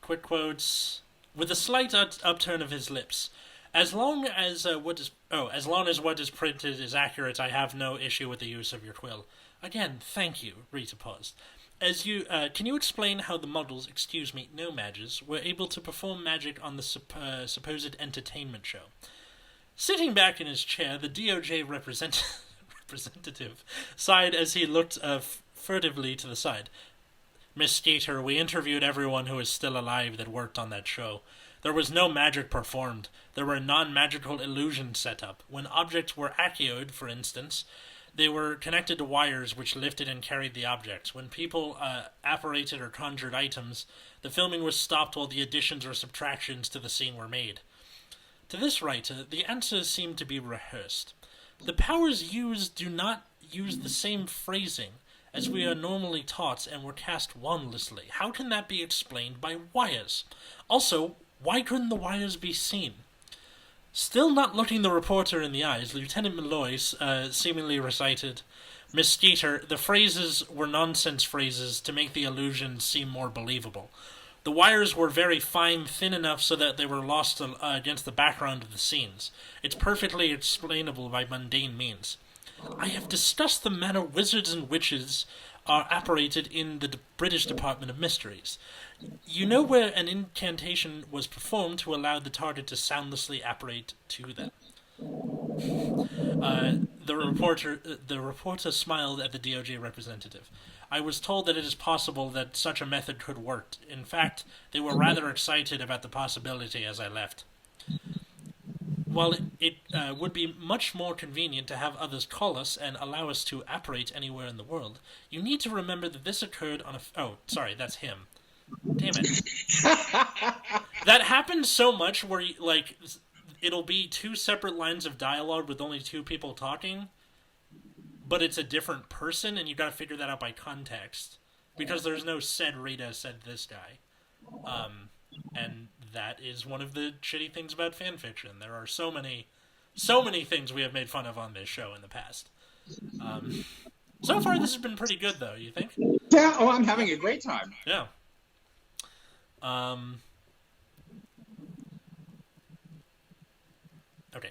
Quick quotes. With a slight upturn of his lips. As long as what is printed is accurate, I have no issue with the use of your quill. Again, thank you. Rita paused. Can you explain how the models, no mages, were able to perform magic on the supposed entertainment show? Sitting back in his chair, the DOJ representative sighed as he looked furtively to the side. Miss Skeeter, we interviewed everyone who is still alive that worked on that show. There was no magic performed. There were non-magical illusions set up. When objects were acioed, for instance, they were connected to wires which lifted and carried the objects. When people apparated or conjured items, the filming was stopped while the additions or subtractions to the scene were made. To this writer, the answers seem to be rehearsed. The powers used do not use the same phrasing as we are normally taught and were cast wandlessly. How can that be explained by wires? Also, why couldn't the wires be seen? Still not looking the reporter in the eyes, Lieutenant Malloy seemingly recited, Miss Skeeter, the phrases were nonsense phrases to make the illusion seem more believable. The wires were very fine, thin enough so that they were lost against the background of the scenes. It's perfectly explainable by mundane means. I have discussed the manner wizards and witches are apparated in the British Department of Mysteries. You know where an incantation was performed to allow the target to soundlessly apparate to them. The reporter smiled at the DOJ representative. I was told that it is possible that such a method could work. In fact, they were rather excited about the possibility as I left. While it would be much more convenient to have others call us and allow us to apparate anywhere in the world, you need to remember that this occurred on oh, sorry, that's him. Damn it. That happens so much where, it'll be two separate lines of dialogue with only two people talking. but it's a different person, and you got to figure that out by context because there's no said Rita said this guy, and that is one of the shitty things about fan fiction. There are so many things we have made fun of on this show in the past. So far, this has been pretty good, though. You think? Yeah. Oh, I'm having a great time. Yeah. Okay.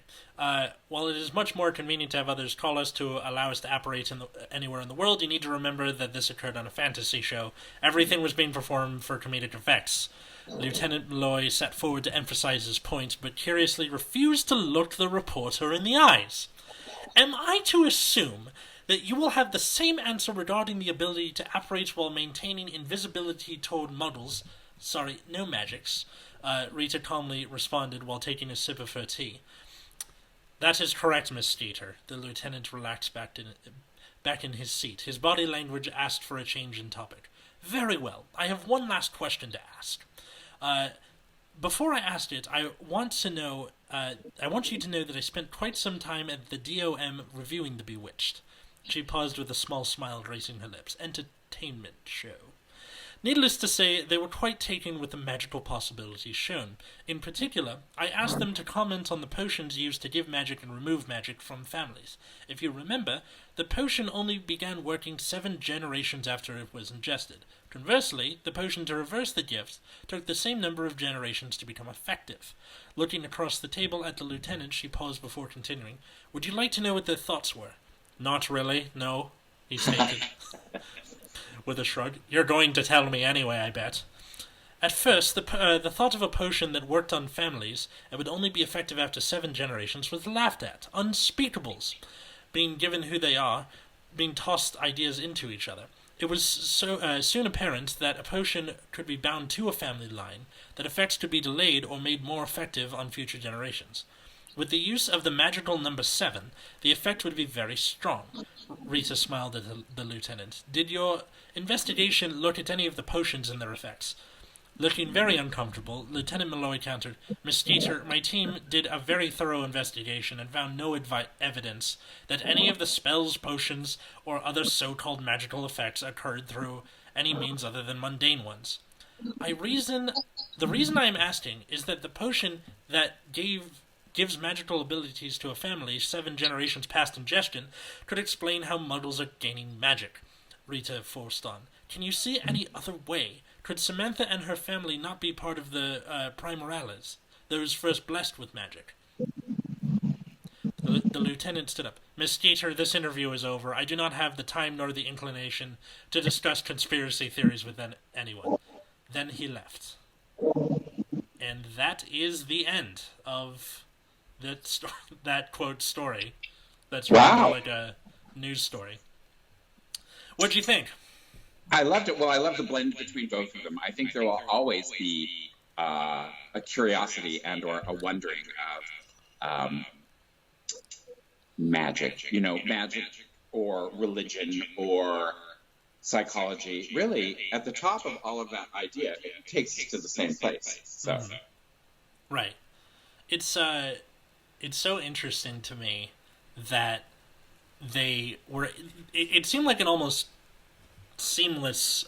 While it is much more convenient to have others call us to allow us to operate anywhere in the world, you need to remember that this occurred on a fantasy show. Everything was being performed for comedic effects. Lieutenant Malloy sat forward to emphasize his point, but curiously refused to look the reporter in the eyes. Am I to assume that you will have the same answer regarding the ability to operate while maintaining invisibility toward models? Sorry, no magics, Rita calmly responded while taking a sip of her tea. That is correct, Miss Skeeter. The lieutenant relaxed back in his seat. His body language asked for a change in topic. Very well. I have one last question to ask. Before I ask it, I want you to know that I spent quite some time at the DOM reviewing The Bewitched. She paused with a small smile gracing her lips. Entertainment show. Needless to say, they were quite taken with the magical possibilities shown. In particular, I asked them to comment on the potions used to give magic and remove magic from families. If you remember, the potion only began working 7 generations after it was ingested. Conversely, the potion to reverse the gift took the same number of generations to become effective. Looking across the table at the lieutenant, she paused before continuing. Would you like to know what their thoughts were? Not really, no, he stated. With a shrug. You're going to tell me anyway, I bet. At first, the thought of a potion that worked on families and would only be effective after 7 generations was laughed at. Unspeakables. Being given who they are, being tossed ideas into each other. It was soon apparent that a potion could be bound to a family line, that effects could be delayed or made more effective on future generations. With the use of the magical number 7, the effect would be very strong. Rita smiled at the lieutenant. Did your investigation look at any of the potions and their effects? Looking very uncomfortable, Lieutenant Malloy countered, Miss Skeeter, my team did a very thorough investigation and found no evidence that any of the spells, potions, or other so-called magical effects occurred through any means other than mundane ones. The reason I am asking is that the potion that gives magical abilities to a family 7 generations past ingestion could explain how muggles are gaining magic. Rita forced on. Can you see any other way? Could Samantha and her family not be part of the Primorales, those first blessed with magic? The lieutenant stood up. Miss Skeeter, this interview is over. I do not have the time nor the inclination to discuss conspiracy theories with anyone. Then he left. And that is the end of that quote story. That's really like a news story. What'd you think? I loved it. Well, I love the blend between both of them. I think there will always be a curiosity and or a wondering of magic. You know, magic or religion or psychology. Really, at the top of all of that idea, it takes us to the same place. So, right. It's so interesting to me that they were. It seemed like an almost seamless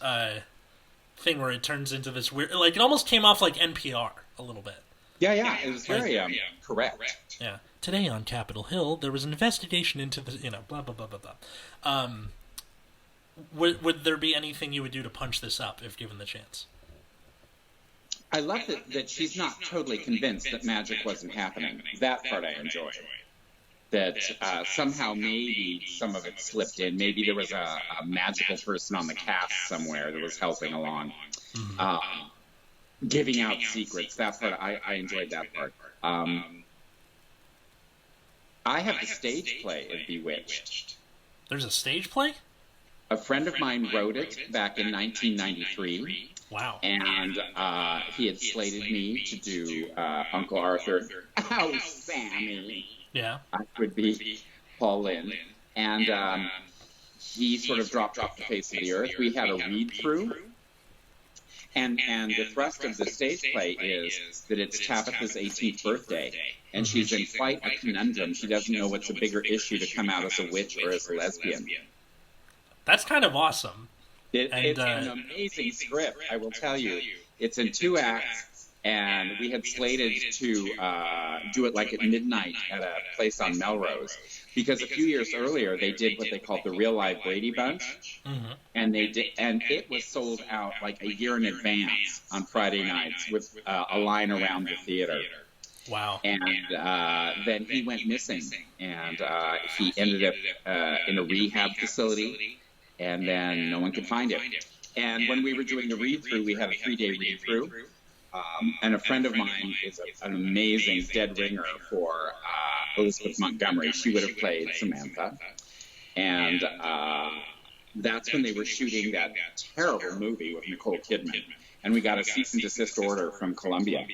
thing where it turns into this weird. Like it almost came off like NPR a little bit. Yeah, it was very correct. Yeah. Today on Capitol Hill, there was an investigation into the blah blah blah blah blah. Would there be anything you would do to punch this up if given the chance? I love that she's not totally convinced that magic wasn't happening. That part I enjoy. That somehow maybe some of it slipped in. Maybe there was a magical person on the cast somewhere that was helping along, giving out secrets. That part, I enjoyed that part. I have the stage play of Bewitched. There's a stage play? A friend of mine wrote it back in 1993. Wow. And he had slated me to do Uncle Arthur. Oh, Sammy. Yeah. I would be Paul Lynde. And he sort of dropped off the face of the earth. We had a read-through. And the thrust of the stage play is that it's Tabitha's 18th birthday, and she's in quite a conundrum. She doesn't know what's a bigger issue, to come out as a witch or as a lesbian. That's kind of awesome. It's an amazing script, I will tell you. It's in 2 acts, and we had slated to do it like at midnight at a place on Melrose, because a few years earlier they did what they called the Real Live Brady Bunch, and it was sold out like a year in advance on Friday nights with a line around the theater. Wow. And then he went missing, and he ended up in a rehab facility, and then no one could find him. And when we were doing the read-through, we had a 3-day read-through, and a friend of mine is an amazing dead ringer for Elizabeth Montgomery. She would have played Samantha. And that's when they were shooting that terrible movie with Nicole Kidman. And we got a cease and desist order from Columbia.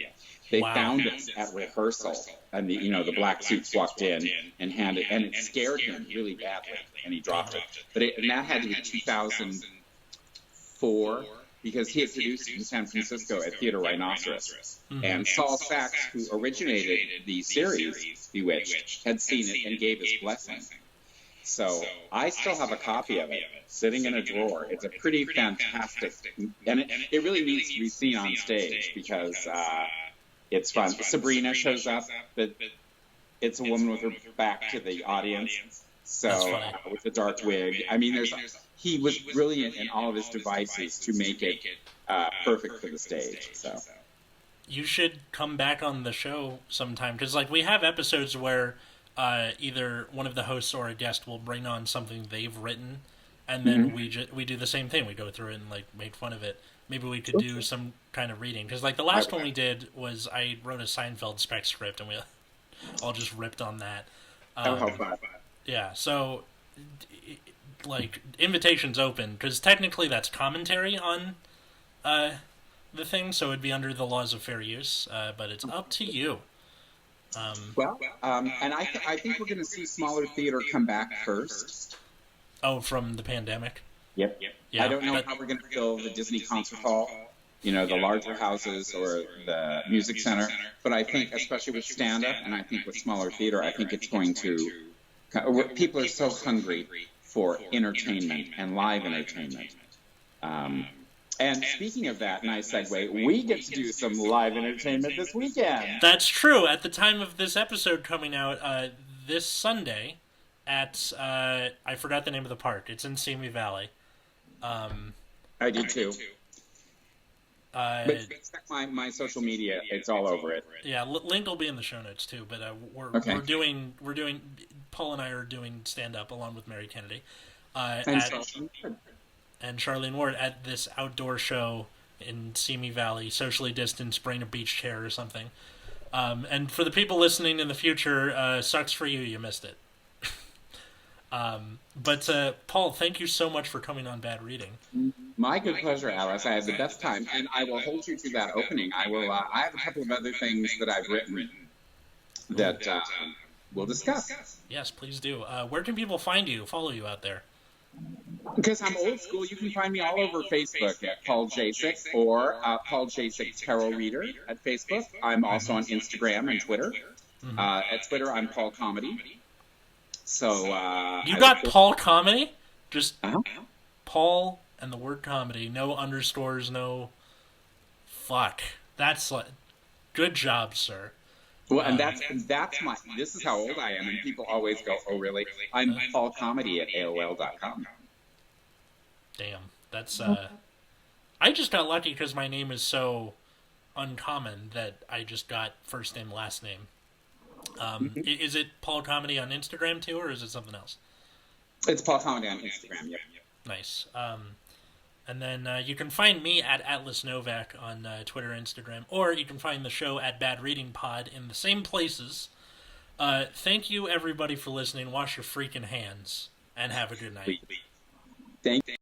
They found us at rehearsal, and the black suits walked in and it scared him really badly, and he dropped it. And that had to be 2004, because he had produced it in San Francisco at Theater Rhinoceros. And Saul Sachs, who originated the series Bewitched, had seen it and gave his blessing. So I still have a copy of it sitting in a drawer. It's a pretty fantastic, and it really needs to be seen on stage, because it's fun. Sabrina shows up, but it's a woman with her back to the audience, so with the dark wig. I mean, he was brilliant in all of his devices to make it perfect for the stage. So you should come back on the show sometime, because we have episodes where either one of the hosts or a guest will bring on something they've written, and then we do the same thing. We go through it and make fun of it. Maybe we could do some kind of reading, because the last one we did was I wrote a Seinfeld spec script, and we all just ripped on that. Yeah, so invitations open, because technically that's commentary on the thing, so it'd be under the laws of fair use, but it's up to you. And I think we're going to see smaller theater come back first. Oh, from the pandemic? Yep. Yeah, I don't know how we're going to fill the Disney Concert Hall, the larger houses or the Music Center, but I think, especially with stand-up, and I think with smaller theater, I think it's going to... People are so hungry for entertainment and live entertainment. And speaking of that, nice segue, we get to do some live entertainment this weekend. That's true. At the time of this episode coming out, this Sunday at, I forgot the name of the park. It's in Simi Valley. I do too. But check my social media; it's all over it. Yeah, link will be in the show notes too. But we're doing Paul and I are doing stand up along with Mary Kennedy, and Charlene Ward at this outdoor show in Simi Valley, socially distanced. Bring a beach chair or something. And for the people listening in the future, sucks for you. You missed it. But Paul, thank you so much for coming on Bad Reading. My good pleasure, Alice. I had the best time, and I will hold you to that opening. I have a couple of other things that I've written that we'll discuss. Yes, please do. Where can people find you, follow you out there? Because I'm old school, you can find me all over Facebook at Paul Jacek or Paul Jacek Tarot Reader at Facebook. I'm also on Instagram and Twitter. At Twitter, I'm Paul Comedy. So you got Paul Comedy? Just Paul and the word comedy. No underscores, no... Fuck. That's good job, sir. Well, and that's my... This is how old I am, and people always go, oh, really? I'm Paul Comedy at AOL.com. Damn. That's... I just got lucky because my name is so uncommon that I just got first name, last name. Is it Paul Comedy on Instagram too, or is it something else? It's Paul Comedy on Instagram, yep. Nice. And then you can find me at Atlas Novak on Twitter and Instagram, or you can find the show at Bad Reading Pod in the same places. Thank you, everybody, for listening. Wash your freaking hands, and have a good night. Thank you.